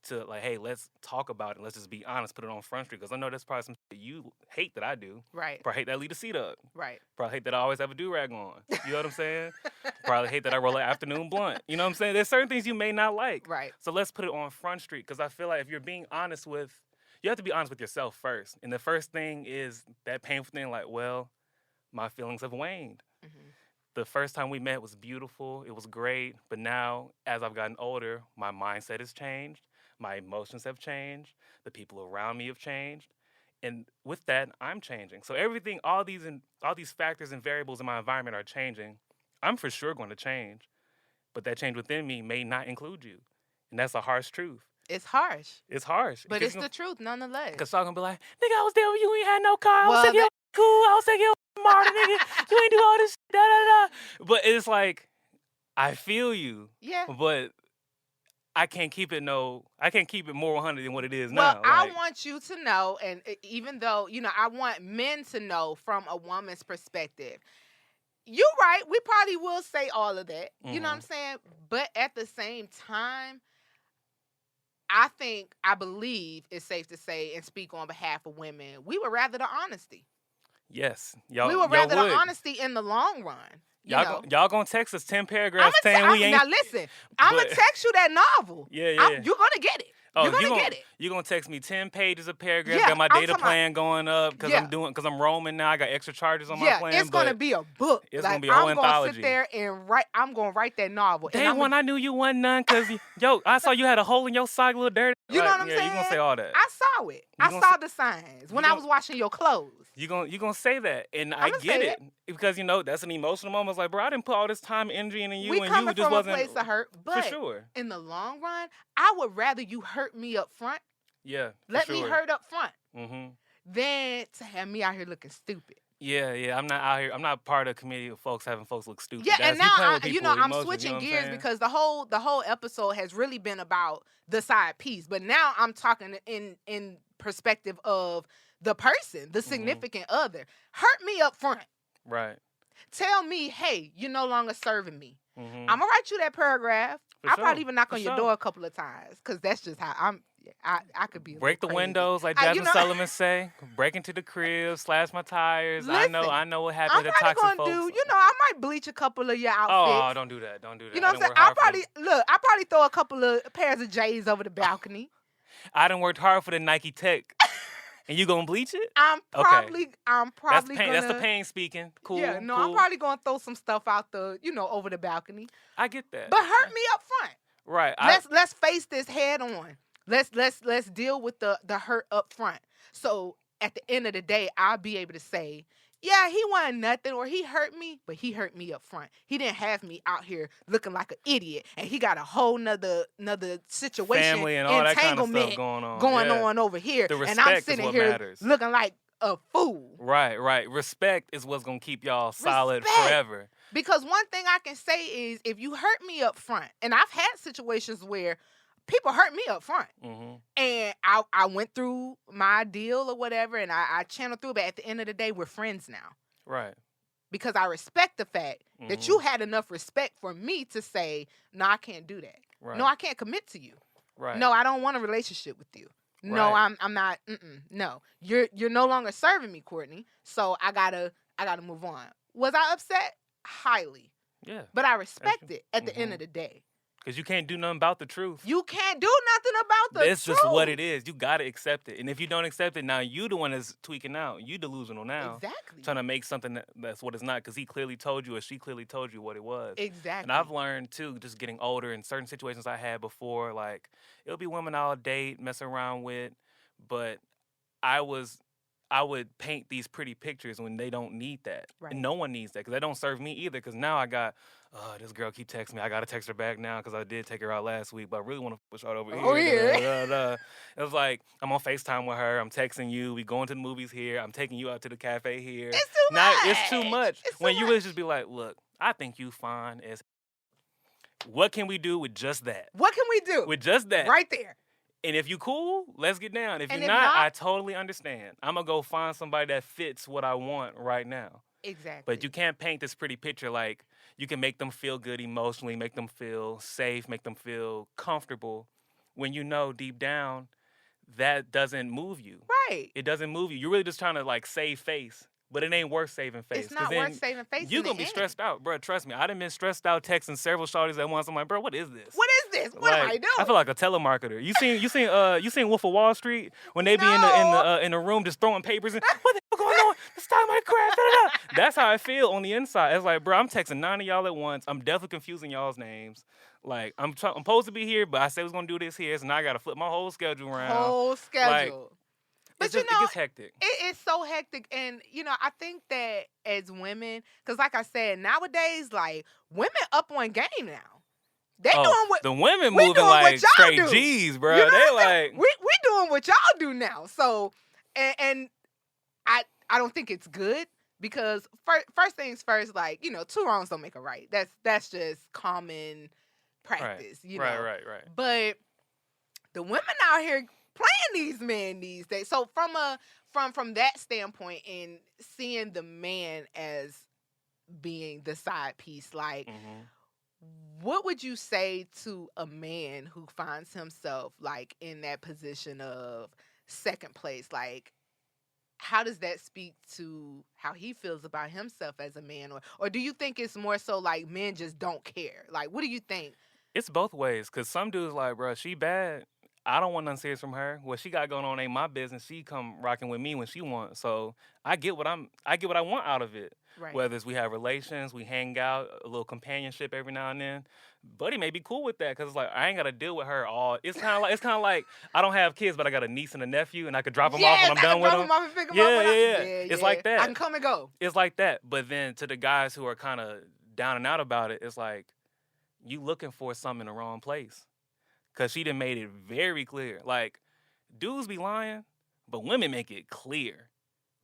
to, like, hey, let's talk about it. Let's just be honest. Put it on Front Street. Because I know that's probably some shit you hate that I do. Right. Probably hate that I leave the seat up. Right. Probably hate that I always have a do-rag on. You know what I'm saying? Probably hate that I roll an afternoon blunt. You know what I'm saying? There's certain things you may not like. Right. So let's put it on Front Street. Because I feel like if you're being honest you have to be honest with yourself first. And the first thing is that painful thing, like, well, my feelings have waned. Mm-hmm. The first time we met was beautiful. It was great. But now, as I've gotten older, my mindset has changed. My emotions have changed. The people around me have changed. And with that, I'm changing. So everything, all these factors and variables in my environment are changing. I'm for sure going to change. But that change within me may not include you. And that's a harsh truth. It's harsh. It's harsh. But it's the truth nonetheless. Because y'all gonna be like, nigga, I was there when you ain't had no car. I was thinking cool. I was thinking smarter, nigga. You ain't do all this da da da. But it's like, I feel you. Yeah. But I can't keep it more 100 than what it is now. Well, I want you to know, and even though, I want men to know from a woman's perspective. You're right. We probably will say all of that. You know what I'm saying? But at the same time, I believe it's safe to say and speak on behalf of women, we would rather the honesty. Yes. We would rather the honesty in the long run. Y'all gonna text us 10 paragraphs saying we ain't. Now listen, I'm gonna text you that novel. Yeah. You're gonna get it. You're gonna get it. You're gonna text me 10 pages of paragraphs. Got my data plan going up because I'm roaming now. I got extra charges on my plan. It's gonna be a book. It's gonna be a whole anthology. I'm gonna sit there and write. I'm gonna write that novel. Day one, I knew you wasn't none because I saw you had a hole in your sock, a little dirty. You know what I'm saying? You gonna say all that. I saw it. I saw the signs when I was washing your clothes. You gonna say that, and I get it because that's an emotional moment. It's like, bro, I didn't put all this time and energy into you, and you just wasn't. We come from a place of hurt, but for sure. In the long run, I would rather you hurt me up front. Yeah, let me hurt up front. Than to have me out here looking stupid. Yeah. I'm not out here. I'm not part of a committee of folks having folks look stupid. Yeah, and now I'm switching gears because the whole episode has really been about the side piece, but now I'm talking in perspective of the person, the significant other. Hurt me up front. Right. Tell me, hey, you're no longer serving me. I'm gonna write you that paragraph. I'll probably even knock on your door a couple of times because that's just how I'm. I could be break the windows like Jasmine Sullivan say. Break into the crib, slash my tires. Listen, I know what happened to toxic folks. I might bleach a couple of your outfits. Oh, don't do that. You know what I'm saying? I'll probably throw a couple of pairs of J's over the balcony. I done worked hard for the Nike Tech. And you gonna bleach it? I'm probably that's the pain speaking. Cool. Yeah, no, cool. I'm probably gonna throw some stuff out over the balcony. I get that. But hurt me up front. Right. Let's face this head on. Let's deal with the hurt up front. So at the end of the day, I'll be able to say, yeah, he wasn't nothing, or he hurt me, but he hurt me up front. He didn't have me out here looking like an idiot, and he got a whole nother situation, family and all that kind of stuff going on over here, and I'm sitting here looking like a fool. Right. Respect is what's gonna keep y'all solid forever. Because one thing I can say is, if you hurt me up front, and I've had situations where people hurt me up front. And I went through my deal or whatever, and I channeled through, but at the end of the day, we're friends now. Right. Because I respect the fact that you had enough respect for me to say, no, I can't do that. Right. No, I can't commit to you. Right. No, I don't want a relationship with you. No, I'm not. No, you're no longer serving me, Cortney. So I gotta move on. Was I upset? Highly. Yeah. But I respect it at the end of the day. Because you can't do nothing about the truth. You can't do nothing about the truth. It's just what it is. You got to accept it. And if you don't accept it, now you the one that's tweaking out. You delusional now. Exactly. Trying to make something that's what it's not because he clearly told you or she clearly told you what it was. Exactly. And I've learned, too, just getting older in certain situations I had before, like, it'll be women I'll date, mess around with, but I would paint these pretty pictures when they don't need that. Right. And no one needs that because they don't serve me either because now I got, this girl keep texting me. I got to text her back now because I did take her out last week, but I really want to push her over here. Oh, yeah. It was like, I'm on FaceTime with her. I'm texting you. We going to the movies here. I'm taking you out to the cafe here. It's too much. It's too much. When you would just be like, look, I think you fine as what can we do with just that? What can we do? With just that. Right there. And if you cool, let's get down. If you're not, I totally understand. I'm going to go find somebody that fits what I want right now. Exactly. But you can't paint this pretty picture like you can make them feel good emotionally, make them feel safe, make them feel comfortable when you know deep down that doesn't move you. Right. It doesn't move you. You're really just trying to like save face. But it ain't worth saving face. It's not worth saving face. You're going to be stressed out, bro. Trust me. I done been stressed out texting several shorties at once. I'm like, bro, what is this? What is this? What am I doing? I feel like a telemarketer. You seen Wolf of Wall Street when they be in the room just throwing papers and what the hell going on? The stock market crash. That's how I feel on the inside. It's like, bro, I'm texting 9 of y'all at once. I'm definitely confusing y'all's names. Like, I'm supposed to be here, but I said I was going to do this here, so now I got to flip my whole schedule around. Whole schedule. Like, but it gets hectic. It's so hectic. And, I think that as women, because like I said, nowadays, like, women up on game now. They doing what the women moving like straight do. G's, bro. You know they like we doing what y'all do now. So and I don't think it's good because first things first, like, you know, 2 wrongs don't make a right. That's just common practice, you know. Right. But the women out here playing these men these days. So from that standpoint and seeing the man as being the side piece, like, what would you say to a man who finds himself like in that position of second place? Like, how does that speak to how he feels about himself as a man? Or do you think it's more so like men just don't care? Like, what do you think? It's both ways, because some dudes like, bro, she bad. I don't want nothing serious from her. What she got going on ain't my business. She come rocking with me when she wants. So I get what I want out of it. Right. Whether it's we have relations, we hang out, a little companionship every now and then. Buddy may be cool with that because it's like I ain't gotta deal with her all. It's kind of like I don't have kids, but I got a niece and a nephew, and I could drop them off when I'm done with them. Yeah. It's like that. I can come and go. It's like that. But then to the guys who are kind of down and out about it, it's like you looking for something in the wrong place. Because she done made it very clear. Like, dudes be lying, but women make it clear.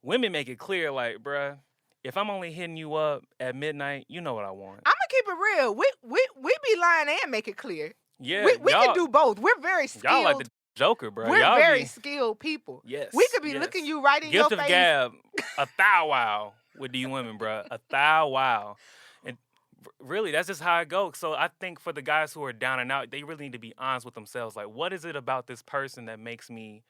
Women make it clear, like, bruh, if I'm only hitting you up at midnight, you know what I want. I'm going to keep it real. We be lying and make it clear. Yeah. We can do both. We're very skilled. Y'all like the Joker, bro. We're very skilled people. Yes. We could be looking you right in your face. Gift of gab, a thou wow with these women, bruh. A thou wow. Really, that's just how it goes. So I think for the guys who are down and out, they really need to be honest with themselves. Like, what is it about this person that makes me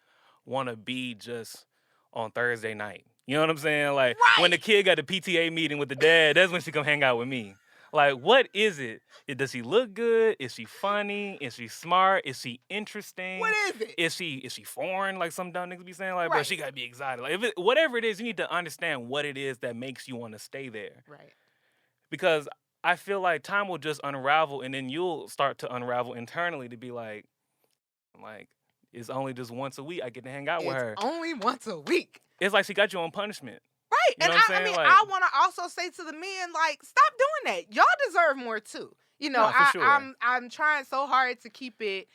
want to be just on Thursday night? You know what I'm saying? Like, when the kid got the PTA meeting with the dad, that's when she come hang out with me. Like, what is it? Does she look good? Is she funny? Is she smart? Is she interesting? What is it? Is she foreign, like some dumb niggas be saying? Like, bro, she got to be excited. Like, whatever it is, you need to understand what it is that makes you want to stay there. Right. Because I feel like time will just unravel, and then you'll start to unravel internally to be like, it's only just once a week I get to hang out with her. It's only once a week. It's like she got you on punishment. Right. You know and I mean, like, I want to also say to the men, like, stop doing that. Y'all deserve more too. You know, sure. I'm trying so hard to keep it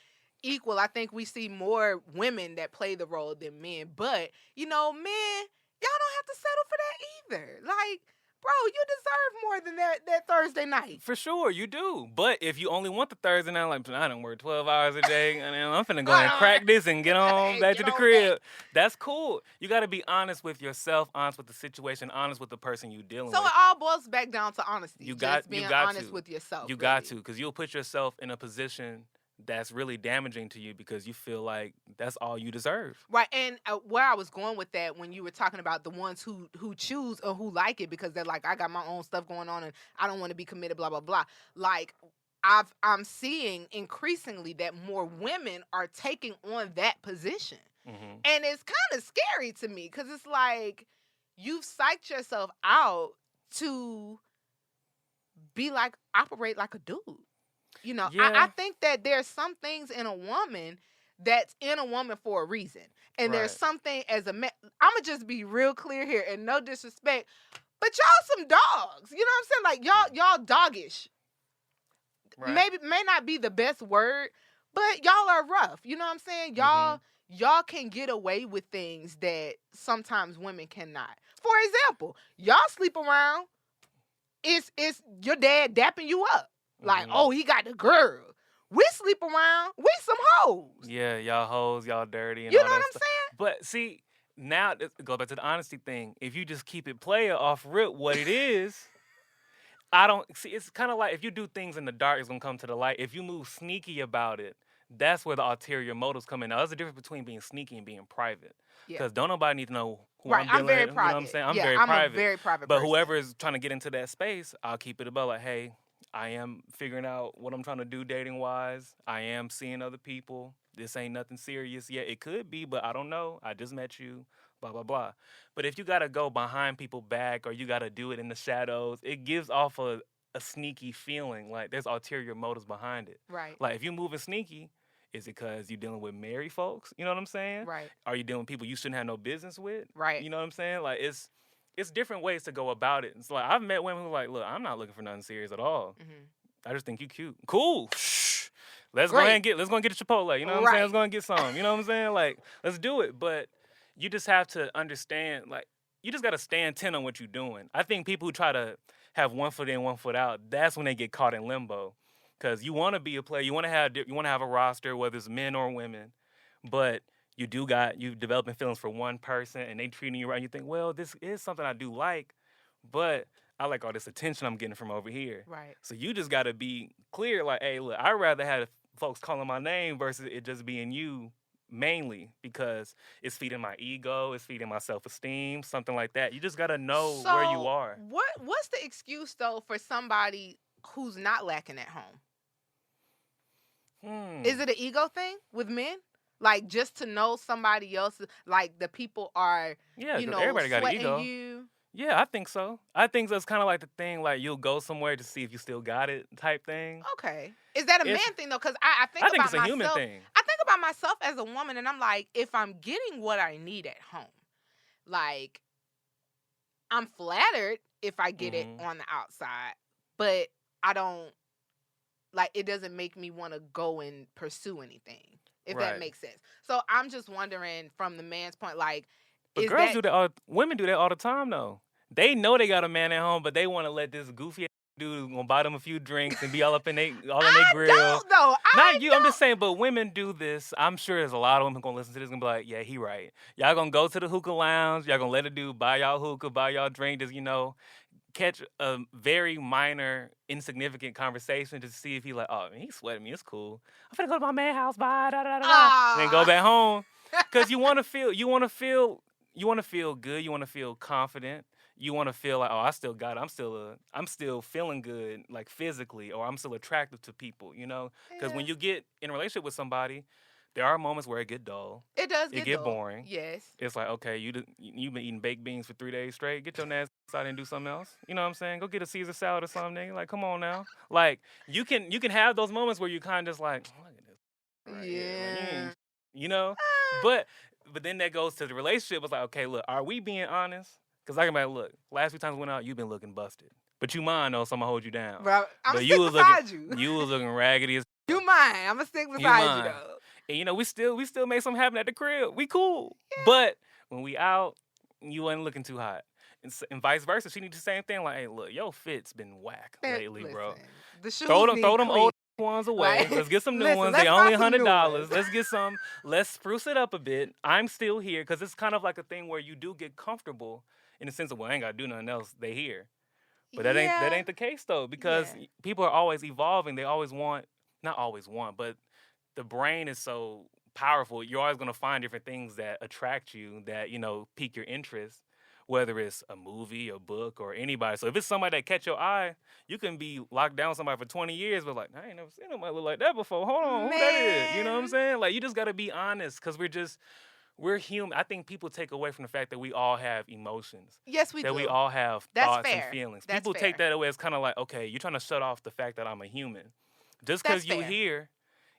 equal. I think we see more women that play the role than men. But, you know, men, y'all don't have to settle for that either. Like, bro, you deserve more than that Thursday night. For sure, you do. But if you only want the Thursday night, like, I done work 12 hours a day, and I'm finna go and crack this and get on back to the crib. That's cool. You got to be honest with yourself, honest with the situation, honest with the person you dealing with. So it all boils back down to honesty. You being honest with yourself. You got to, because you'll put yourself in a position that's really damaging to you because you feel like that's all you deserve. Right. And where I was going with that, when you were talking about the ones who choose or who like it because they're like, I got my own stuff going on and I don't want to be committed, blah, blah, blah. Like, I'm seeing increasingly that more women are taking on that position. Mm-hmm. And it's kind of scary to me because it's like you've psyched yourself out to be like, operate like a dude. You know, yeah. I think that there's some things in a woman that's in a woman for a reason. And there's something as a man, I'm going to just be real clear here and no disrespect, but y'all some dogs. You know what I'm saying? Like, y'all doggish. Right. May not be the best word, but y'all are rough. You know what I'm saying? Y'all can get away with things that sometimes women cannot. For example, y'all sleep around, it's your dad dapping you up. Like, oh, he got the girl. We sleep around. We some hoes. Yeah, y'all hoes, y'all dirty. And you all know that what I'm stuff. saying? But see, now, go back to the honesty thing. If you just keep it player off rip what it is, I don't, see, it's kind of like if you do things in the dark, it's going to come to the light. If you move sneaky about it, that's where the ulterior motives come in. Now, there's a difference between being sneaky and being private. Because don't nobody need to know who I'm dealing with. Very private. You know what I'm saying? I'm a very private But person. whoever is trying to get into that space, I'll keep it about like, hey, I am figuring out what I'm trying to do dating-wise. I am seeing other people. This ain't nothing serious yet. It could be, but I don't know. I just met you, blah, blah, blah. But if you got to go behind people's back or you got to do it in the shadows, it gives off a sneaky feeling. Like there's ulterior motives behind it. Right. Like if you're moving sneaky, is it because you're dealing with married folks? You know what I'm saying? Right. Are you dealing with people you shouldn't have no business with? Right. You know what I'm saying? Like it's different ways to go about it. It's like I've met women who are like, look, I'm not looking for nothing serious at all. Mm-hmm. I just think you cute. Cool. let's go and get a Chipotle. You know what I'm saying? Let's go and get some. You know what I'm saying? Like, let's do it. But you just have to understand, like, you just got to stand 10 on what you're doing. I think people who try to have one foot in, one foot out, that's when they get caught in limbo. Because you want to be a player, you want to have a roster, whether it's men or women, but you developing feelings for one person, and they treating you right. And you think, well, this is something I do like, but I like all this attention I'm getting from over here. Right. So you just got to be clear, like, hey, look, I'd rather have folks calling my name versus it just being you. Mainly because it's feeding my ego, it's feeding my self-esteem, something like that. You just gotta know where you are. What's the excuse though for somebody who's not lacking at home? Is it an ego thing with men? Like just to know somebody else, like the people are, everybody got an ego. You. Yeah, I think so. I think that's kind of like the thing, like you'll go somewhere to see if you still got it type thing. Okay. Is that a man thing though? Because I think it's a human thing. I think about myself as a woman, and I'm like, if I'm getting what I need at home, like I'm flattered if I get it on the outside, but I don't, like, it doesn't make me want to go and pursue anything, if that makes sense. So I'm just wondering from the man's point, like, but girls do that. Women do that all the time, though. They know they got a man at home, but they want to let this goofy dude gonna buy them a few drinks and be all in their grill. I don't, though. Not you. I'm just saying, but women do this. I'm sure there's a lot of women gonna listen to this and be like, yeah, he right. Y'all gonna go to the hookah lounge. Y'all gonna let a dude buy y'all hookah, buy y'all drink, just, catch a very minor, insignificant conversation to see if he like, oh, man, he's sweating me. It's cool. I'm finna go to my man's house, bye, and then go back home. Because you want to feel good. You want to feel confident. You want to feel like, oh, I still got it. I'm still feeling good, like physically, or I'm still attractive to people, Because when you get in a relationship with somebody, there are moments where it get dull. It does get dull. Boring. Yes. It's like, okay, you've been eating baked beans for 3 days straight. Get your ass outside and do something else. You know what I'm saying? Go get a Caesar salad or something. Like, come on now. Like, you can have those moments where you kind of just like, look at this. Right yeah. Here. But then that goes to the relationship. It's like, okay, look, are we being honest? Because I can be like, look, last few times we went out, you've been looking busted. But you mind, though, so I'm going to hold you down. Bro, I'm going to stick beside you. You was looking raggedy as You mind. I'm going to stick beside you, though. And, we still make something happen at the crib. We cool. Yeah. But when we out, you wasn't looking too hot. And vice versa. She needs the same thing. Like, hey, look, your fit's been whack lately, bro. The shoes throw them old ones away. Right. Let's get some new ones. They only $100. Let's get some. Let's spruce it up a bit. I'm still here because it's kind of like a thing where you do get comfortable in the sense of, well, I ain't got to do nothing else. They here. But that ain't the case though, because people are always evolving. They always not always want, but the brain is so powerful. You're always going to find different things that attract you, that, pique your interest. Whether it's a movie, a book, or anybody. So if it's somebody that catch your eye, you can be locked down with somebody for 20 years, but like, I ain't never seen nobody look like that before. Hold on, who that is? You know what I'm saying? Like, you just got to be honest, because we're human. I think people take away from the fact that we all have emotions. Yes, we do. That we all have thoughts and feelings. That's people fair. Take that away as kind of like, okay, you're trying to shut off the fact that I'm a human. Just because you here,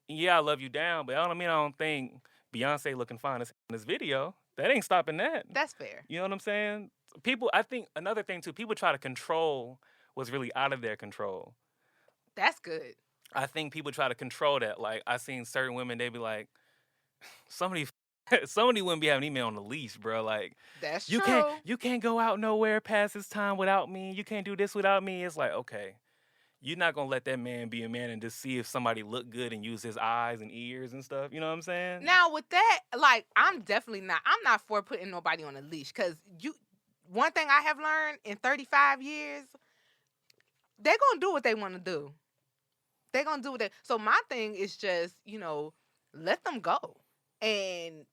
I love you down, but I don't think Beyonce looking fine in this video. That ain't stopping that. That's fair. You know what I'm saying? People, I think another thing too, people try to control what's really out of their control. That's good. I think people try to control that. Like, I seen certain women, they be like, somebody wouldn't be having email on the leash, bro. Like, that's true. You can't go out nowhere past this time without me. You can't do this without me. It's like, okay, you're not gonna let that man be a man and just see if somebody look good and use his eyes and ears and stuff. You know what I'm saying? Now with that, like, I'm not for putting nobody on a leash, because one thing I have learned in 35 years, they're gonna do what they want to do. They're gonna do what so my thing is just, let them go. And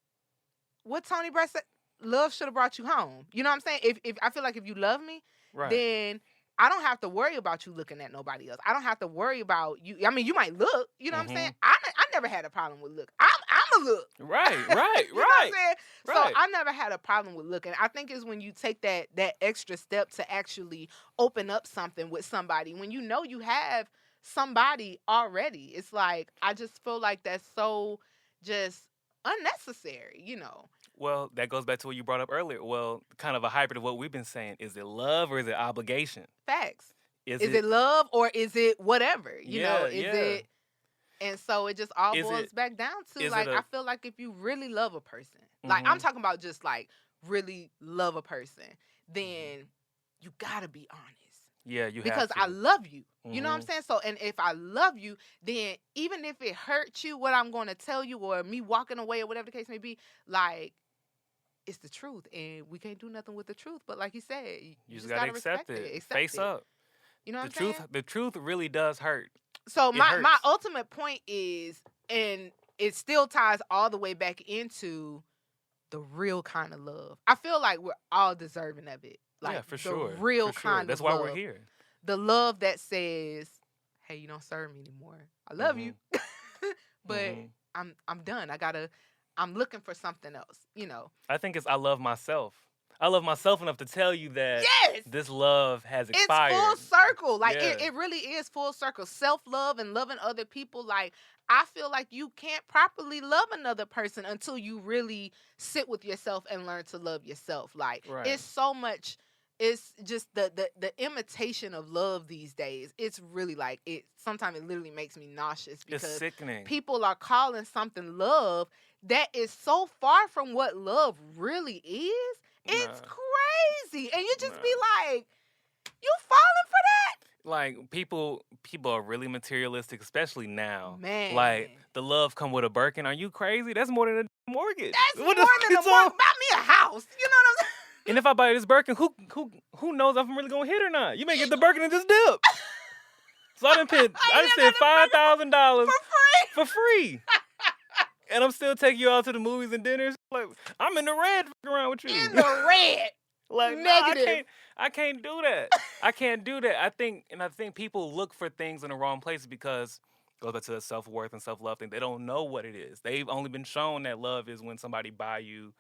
what Tony Brett said, love should have brought you home. You know what I'm saying? If I feel like if you love me, then I don't have to worry about you looking at nobody else. I don't have to worry about you. I mean, you might look. You know what I'm saying? I never had a problem with look. I'm a look. Right. You know what I'm saying? So I never had a problem with looking. I think it's when you take that extra step to actually open up something with somebody. When you know you have somebody already, it's like, I just feel like that's so just unnecessary, Well, that goes back to what you brought up earlier. Well, kind of a hybrid of what we've been saying. Is it love or is it obligation? Facts. Is it love or is it whatever? Is it... And so it just all boils back down to, like, I feel like if you really love a person, like, I'm talking about just, like, really love a person, then you gotta be honest. Yeah, you have to. Because I love you. You know what I'm saying? So, and if I love you, then even if it hurts you, what I'm going to tell you, or me walking away, or whatever the case may be, like, it's the truth, and we can't do nothing with the truth. But like you said, you just gotta accept it. Face up. You know what I'm saying? The truth really does hurt. So my ultimate point is, and it still ties all the way back into the real kind of love. I feel like we're all deserving of it. Like, yeah, for sure. The real kind of That's love. That's why we're here. The love that says, hey, you don't serve me anymore. I love you. But I'm done. I'm looking for something else, you know. I think it's I love myself. I love myself enough to tell you that this love has expired. It's full circle. Like, it really is full circle. Self-love and loving other people. Like, I feel like you can't properly love another person until you really sit with yourself and learn to love yourself. Like, it's so much, it's just the imitation of love these days. It's really like, sometimes it literally makes me nauseous because it's sickening. People are calling something love that is so far from what love really is. It's crazy. And you just be like, you falling for that? Like, people are really materialistic, especially now. Man. Like, the love come with a Birkin. Are you crazy? That's more than a mortgage. That's more than a mortgage. Buy me a house. You know what I'm saying? And if I buy this Birkin, who knows if I'm really going to hit or not? You may get the Birkin and just dip. So I just spent $5,000 for free. And I'm still taking you out to the movies and dinners. Like, I'm in the red around with you. In the red. Like, negative. I can't do that. I can't do that. I think people look for things in the wrong places because it goes back to the self-worth and self-love thing. They don't know what it is. They've only been shown that love is when somebody buy you,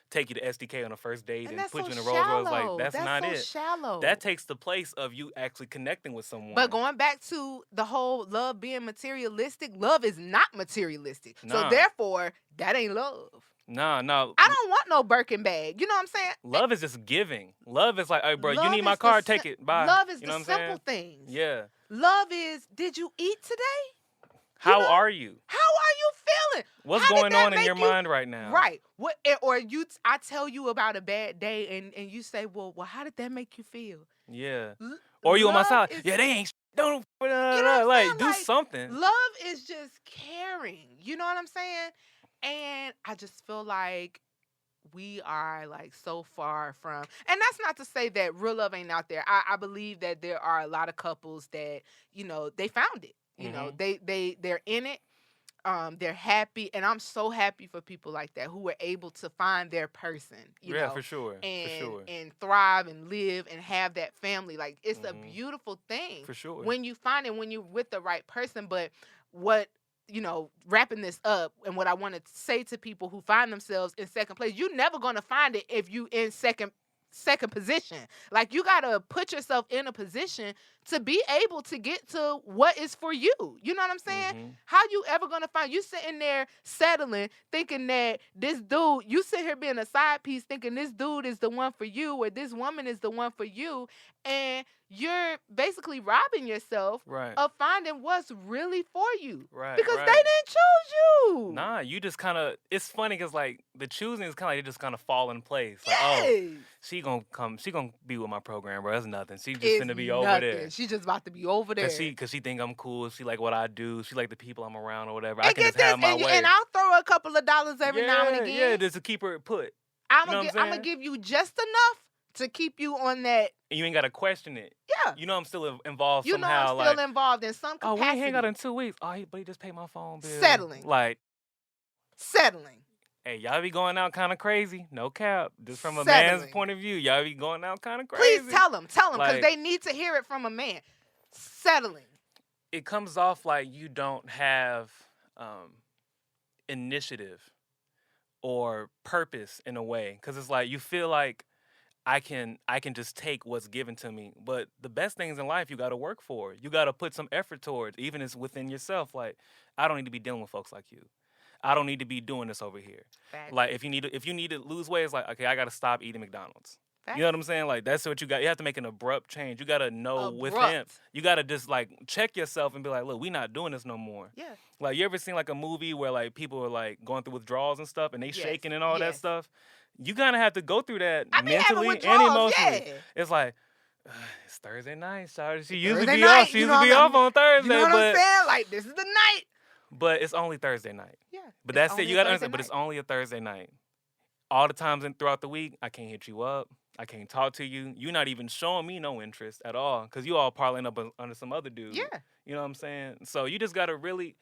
take you to SDK on a first date and put you in a Rolls Royce. Like, that's not so it. Shallow. That takes the place of you actually connecting with someone. But going back to the whole love being materialistic, love is not materialistic. Nah. So therefore, that ain't love. No. I don't want no Birkin bag. You know what I'm saying? Love is just giving. Love is like, hey, bro, you need my car, take it. Bye. Love is you know the simple things. Yeah. Love is, did you eat today? How are you? How are you feeling? What's going on in your mind right now? Right. I tell you about a bad day and you say, well, how did that make you feel? Yeah. Or you on my side. Yeah, they ain't. Don't. You know like, do something. Love is just caring. You know what I'm saying? And I just feel like we are like so far from, and that's not to say that real love ain't out there. I believe that there are a lot of couples that, you know, they found it. You know, they're in it. They're happy, and I'm so happy for people like that who were able to find their person. You know, for sure. And thrive and live and have that family. Like, it's a beautiful thing. For sure. When you find it, when you're with the right person. But what, you know, wrapping this up, and what I want to say to people who find themselves in second place, you're never going to find it if you in second position. Like, you got to put yourself in a position to be able to get to what is for you. You know what I'm saying? How you ever going to find, you sitting there settling, thinking that this dude, you sit here being a side piece thinking this dude is the one for you, or this woman is the one for you, and you're basically robbing yourself of finding what's really for you. Because they didn't choose you. Nah, you just kind of, it's funny because, like, the choosing is kind of like, you just kind of fall in place. Like, oh, she gonna be with my program, bro. That's nothing. She just gonna be over there. She just about to be over there. Cause she think I'm cool. She like what I do. She like the people I'm around or whatever. I can just have my way. And I'll throw a couple of dollars every now and again. Yeah, just to keep her put. I'm gonna give you just enough to keep you on that. And you ain't gotta question it. Yeah. You know I'm still involved somehow. You know I'm still involved in some capacity. Oh, we hang out in 2 weeks. Oh, but he just paid my phone bill. Settling. Hey, y'all be going out kind of crazy. No cap. Just from a man's point of view, y'all be going out kind of crazy. Please tell them, because they need to hear it from a man. Settling. It comes off like you don't have initiative or purpose in a way, because it's like you feel like I can just take what's given to me. But the best things in life you got to work for. You got to put some effort towards, even as within yourself. Like, I don't need to be dealing with folks like you. I don't need to be doing this over here. Facts. Like, if you need to lose weight, it's like, okay, I got to stop eating McDonald's. You know what I'm saying? Like, that's what you got. You have to make an abrupt change. You got to know with him. You got to just, like, check yourself and be like, look, we not doing this no more. Yeah. Like, you ever seen, like, a movie where, like, people are, like, going through withdrawals and stuff and they shaking and all that stuff? You kind of have to go through that mentally and emotionally. Yeah. It's like, it's Thursday night, sorry. She usually be off. She usually be off on Thursday. You know what I'm saying? Like, this is the night. But it's only Thursday night. Yeah. But that's it. You got to understand, but it's only a Thursday night. All the times throughout the week, I can't hit you up. I can't talk to you. You're not even showing me no interest at all because you all parlaying up under some other dude. Yeah. You know what I'm saying? So you just got to really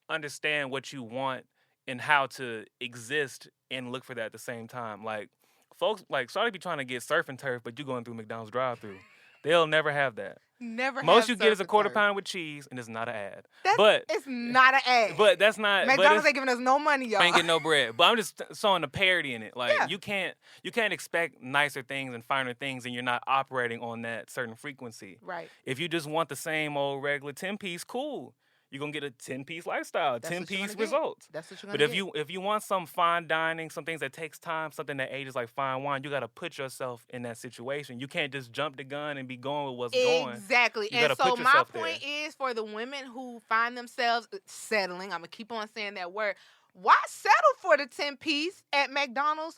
understand what you want and how to exist and look for that at the same time. Like, folks, like, shawty be trying to get surf and turf, but you going through McDonald's drive-thru. They'll never have that. Most you get is a quarter pound with cheese, and it's not an ad. It's not an ad. But that's not. McDonald's ain't giving us no money, y'all. Ain't getting no bread. But I'm just showing the parody in it. Like you can't expect nicer things and finer things, and you're not operating on that certain frequency. Right. If you just want the same old regular 10-piece, cool. You're going to get a 10-piece lifestyle, 10-piece results. That's what you're going to get. But if you want some fine dining, some things that takes time, something that ages like fine wine, you got to put yourself in that situation. You can't just jump the gun and be going with what's going. Exactly. And so my point is for the women who find themselves settling, I'm going to keep on saying that word, why settle for the 10-piece at McDonald's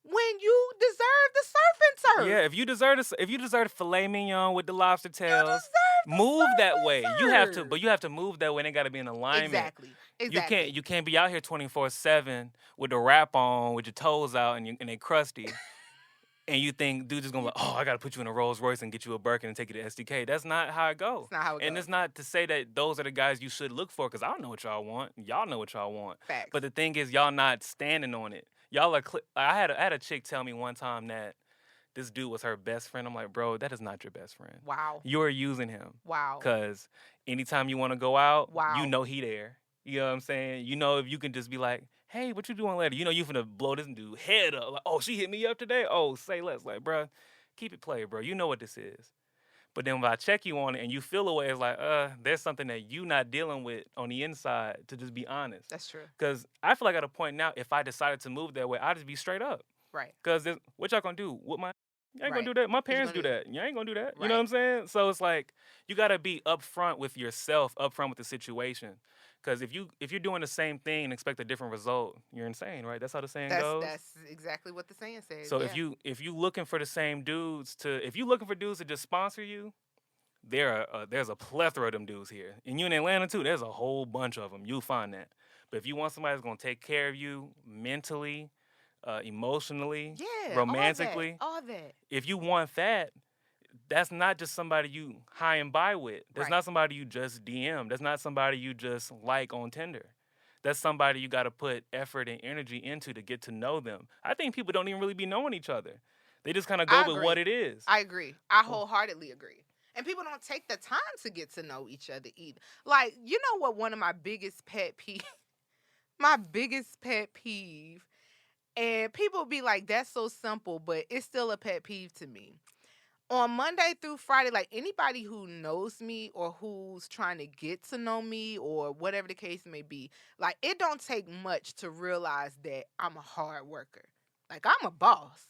when you deserve the surf and turf? Yeah, if you deserve the filet mignon with the lobster tails, move that way. You have to move that way, and it got to be in alignment. Exactly. You can't be out here 24/7 with the wrap on, with your toes out, and they crusty. And you think dude is gonna be like, oh, I gotta put you in a Rolls Royce and get you a Birkin and take you to SDK. That's not how it goes. It's not how it goes. And it's not to say that those are the guys you should look for, because I know what y'all want. Y'all know what y'all want. Facts. But the thing is, y'all not standing on it. Y'all are. I had a chick tell me one time that this dude was her best friend. I'm like, bro, that is not your best friend. Wow. You're using him. Wow. Because anytime you want to go out, you know he there. You know what I'm saying? You know, if you can just be like, hey, what you doing later? You know you finna blow this dude head up. Like, oh, she hit me up today? Oh, say less. Like, bro, keep it played, bro. You know what this is. But then when I check you on it and you feel away, it's like, there's something that you not dealing with on the inside, to just be honest. That's true. Because I feel like at a point now, if I decided to move that way, I'd just be straight up. Right. Because what y'all gonna do? You ain't gonna do that. My parents do that. You ain't gonna do that. Right. You know what I'm saying? So it's like, you gotta be upfront with yourself, upfront with the situation. Because if you're doing the same thing and expect a different result, you're insane, right? That's how the saying goes. That's exactly what the saying says. So if you looking for the same dudes if you looking for dudes to just sponsor you, there's a plethora of them dudes here. And you in Atlanta too, there's a whole bunch of them. You'll find that. But if you want somebody that's gonna take care of you mentally, emotionally, romantically, all that. If you want that, that's not just somebody you high and by with. That's not somebody you just DM. That's not somebody you just like on Tinder. That's somebody you got to put effort and energy into to get to know them. I think people don't even really be knowing each other. They just kind of go with what it is. I agree. I wholeheartedly agree. And people don't take the time to get to know each other either. Like, you know what one of my biggest pet peeve, and people be like, that's so simple, but it's still a pet peeve to me. On Monday through Friday, like anybody who knows me or who's trying to get to know me or whatever the case may be, like it don't take much to realize that I'm a hard worker. Like I'm a boss.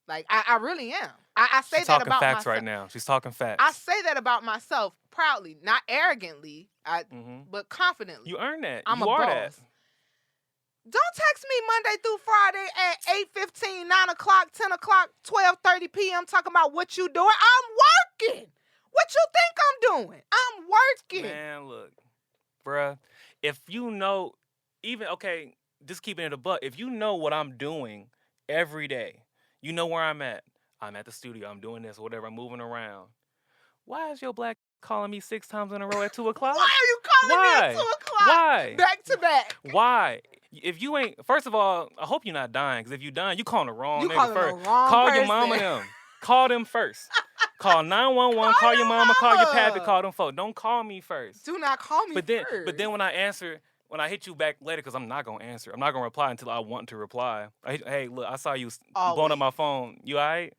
Like I really am. I say She's that about myself. She's talking facts right now. She's talking facts. I say that about myself proudly, not arrogantly, but confidently. You earn that. I'm you a are boss. That. Don't text me Monday through Friday at 8:15, 9 o'clock, 10 o'clock, 12:30 p.m. talking about what you doing. I'm working. What you think I'm doing? I'm working. Man, look, bruh, if you know, just keeping it a buck. If you know what I'm doing every day, you know where I'm at. I'm at the studio. I'm doing this or whatever. I'm moving around. Why is your black calling me 6 times in a row at 2 o'clock? Why are you calling me at 2 o'clock? Why? Back to back. Why? If you ain't, first of all, I hope you're not dying, because if you dying, you calling the wrong nigga first. Call your mama them. Call them first. Call 911, call your mama, call your pappy, call them folks. Don't call me first. Do not call me first. But then when I answer, when I hit you back later, because I'm not going to answer. I'm not going to reply until I want to reply. Hey, look, I saw you blowing up my phone. You all right?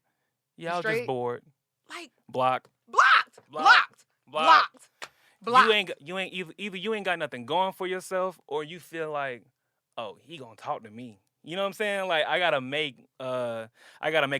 Yeah, I was just bored. Like. Blocked. You ain't either you ain't got nothing going for yourself, or you feel like, oh, he gonna talk to me. You know what I'm saying? Like, I gotta make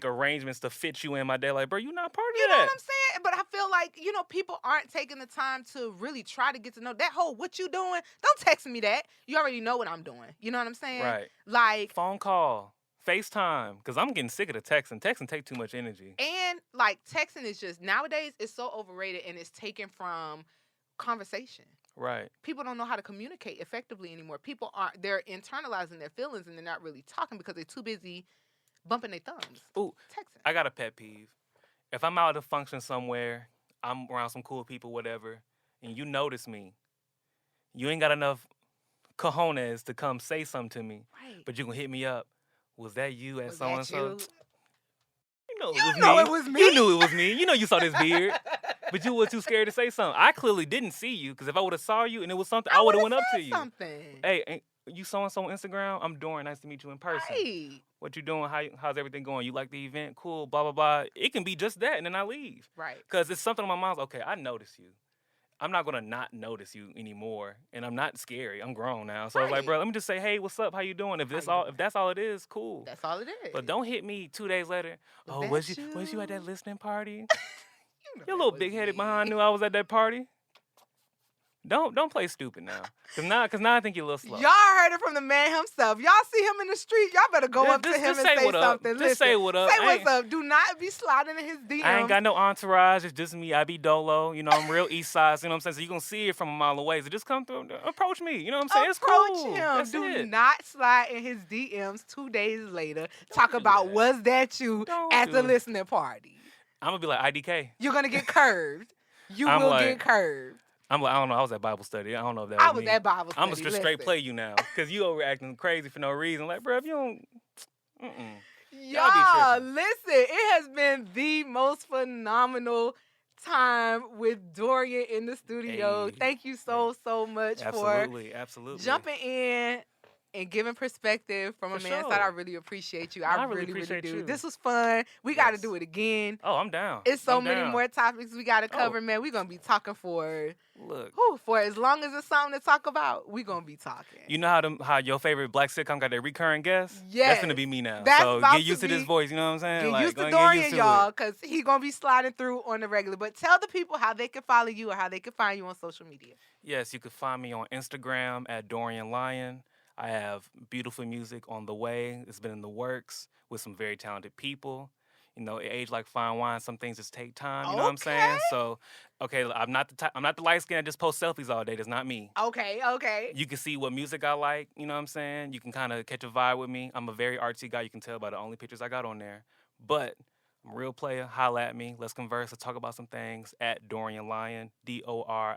arrangements to fit you in my day. Like, bro, you not part of that. You know what I'm saying? But I feel like, people aren't taking the time to really try to get to know that whole what you doing. Don't text me that. You already know what I'm doing. You know what I'm saying? Right. Like, phone call, FaceTime, because I'm getting sick of the texting. Texting take too much energy. And like texting is just nowadays it's so overrated and it's taken from conversation. Right. People don't know how to communicate effectively anymore. They're internalizing their feelings and they're not really talking because they're too busy bumping their thumbs. Ooh, texting. I got a pet peeve. If I'm out at a function somewhere, I'm around some cool people, whatever, and you notice me, you ain't got enough cojones to come say something to me, right. But you can hit me up. Was that you at so-and-so? You know it was me. You knew it was me. You know you saw this beard. But you were too scared to say something. I clearly didn't see you, because if I would have saw you and it was something, I would have went up to you. Something. Hey, you so-and-so on Instagram? I'm Dorian. Nice to meet you in person. Right. What you doing? How's everything going? You like the event? Cool, blah, blah, blah. It can be just that, and then I leave. Right. Because it's something on my mind. Okay, I notice you. I'm not going to not notice you anymore, and I'm not scary. I'm grown now. So I was like, bro, let me just say, hey, what's up? How you doing? If that's all it is, cool. That's all it is. But don't hit me 2 days later. Was you at that listening party? You're a little big-headed behind knew I was at that party. Don't play stupid now. Cause now I think you're a little slow. Y'all heard it from the man himself. Y'all see him in the street, y'all better go up to him and say something. Just say what up. Say what's up. Do not be sliding in his DMs. I ain't got no entourage. It's just me. I be dolo. I'm real east side. You know what I'm saying? So you gonna see it from a mile away. So just come through. Approach me. You know what I'm saying? It's cool. Approach him. That's Do it. not slide in his DMs 2 days later. Talk about was that you at the listening party. I'm gonna be like IDK. You're gonna get curved. You will get curved. I'm like, I don't know. I was at Bible study. I don't know if that was me. At Bible study. I'm gonna straight play you now, because you overacting crazy for no reason. Like, bro, if you don't, y'all listen. It has been the most phenomenal time with Dorian in the studio. Hey. Thank you so much for jumping in and giving perspective from a man's side. I really appreciate you. I really do. You. This was fun. We got to do it again. Oh, I'm down. It's so many more topics we got to cover, man. We're going to be talking for as long as it's something to talk about, we're going to be talking. You know how your favorite black sitcom got their recurring guests? Yes. That's going to be me now. So get used to this voice, you know what I'm saying? Get used to Dorian, y'all, because he's going to be sliding through on the regular. But tell the people how they can follow you or how they can find you on social media. Yes, you can find me on Instagram at Dorian Lion. I have beautiful music on the way. It's been in the works with some very talented people. Age like fine wine. Some things just take time. You know what I'm saying? So, I'm not the light skin that just post selfies all day. That's not me. Okay. You can see what music I like. You know what I'm saying? You can kind of catch a vibe with me. I'm a very artsy guy. You can tell by the only pictures I got on there. But I'm a real player. Holla at me. Let's converse. Let's talk about some things at Dorian Lion, DorianLion.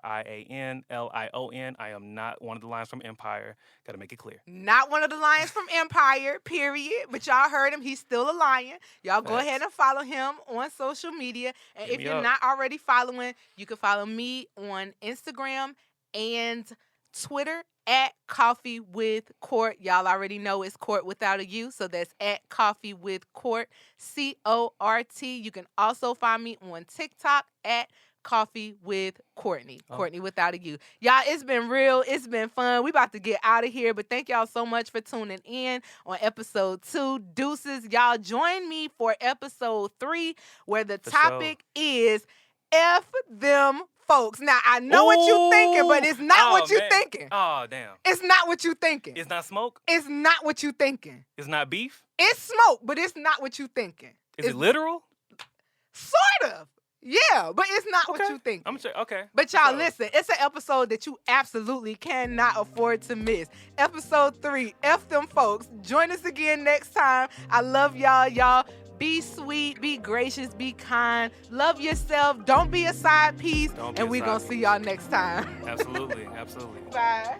I am not one of the lions from Empire. Got to make it clear. Not one of the lions from Empire, period. But y'all heard him. He's still a lion. Y'all go ahead and follow him on social media. And if you're not already following, you can follow me on Instagram and Twitter at Coffee with Court. Y'all already know it's Court without a U, so that's at Coffee with Court, CORT. You can also find me on TikTok at Coffee with Cortney. Cortney without a U. Y'all, it's been real. It's been fun. We about to get out of here, but thank y'all so much for tuning in on episode 2. Deuces. Y'all join me for episode 3, where the topic is F them folks. Now, I know what you thinking, but it's not what you thinking. Oh, damn. It's not what you thinking. It's not smoke? It's not what you thinking. It's not beef? It's smoke, but it's not what you thinking. Is it literal? Sort of. Yeah, but it's not what you think. I'm sure. Okay. But y'all, listen, it's an episode that you absolutely cannot afford to miss. Episode 3, F them folks. Join us again next time. I love y'all. Y'all be sweet, be gracious, be kind. Love yourself. Don't be a side piece. And we're going to see y'all next time. Absolutely. Bye.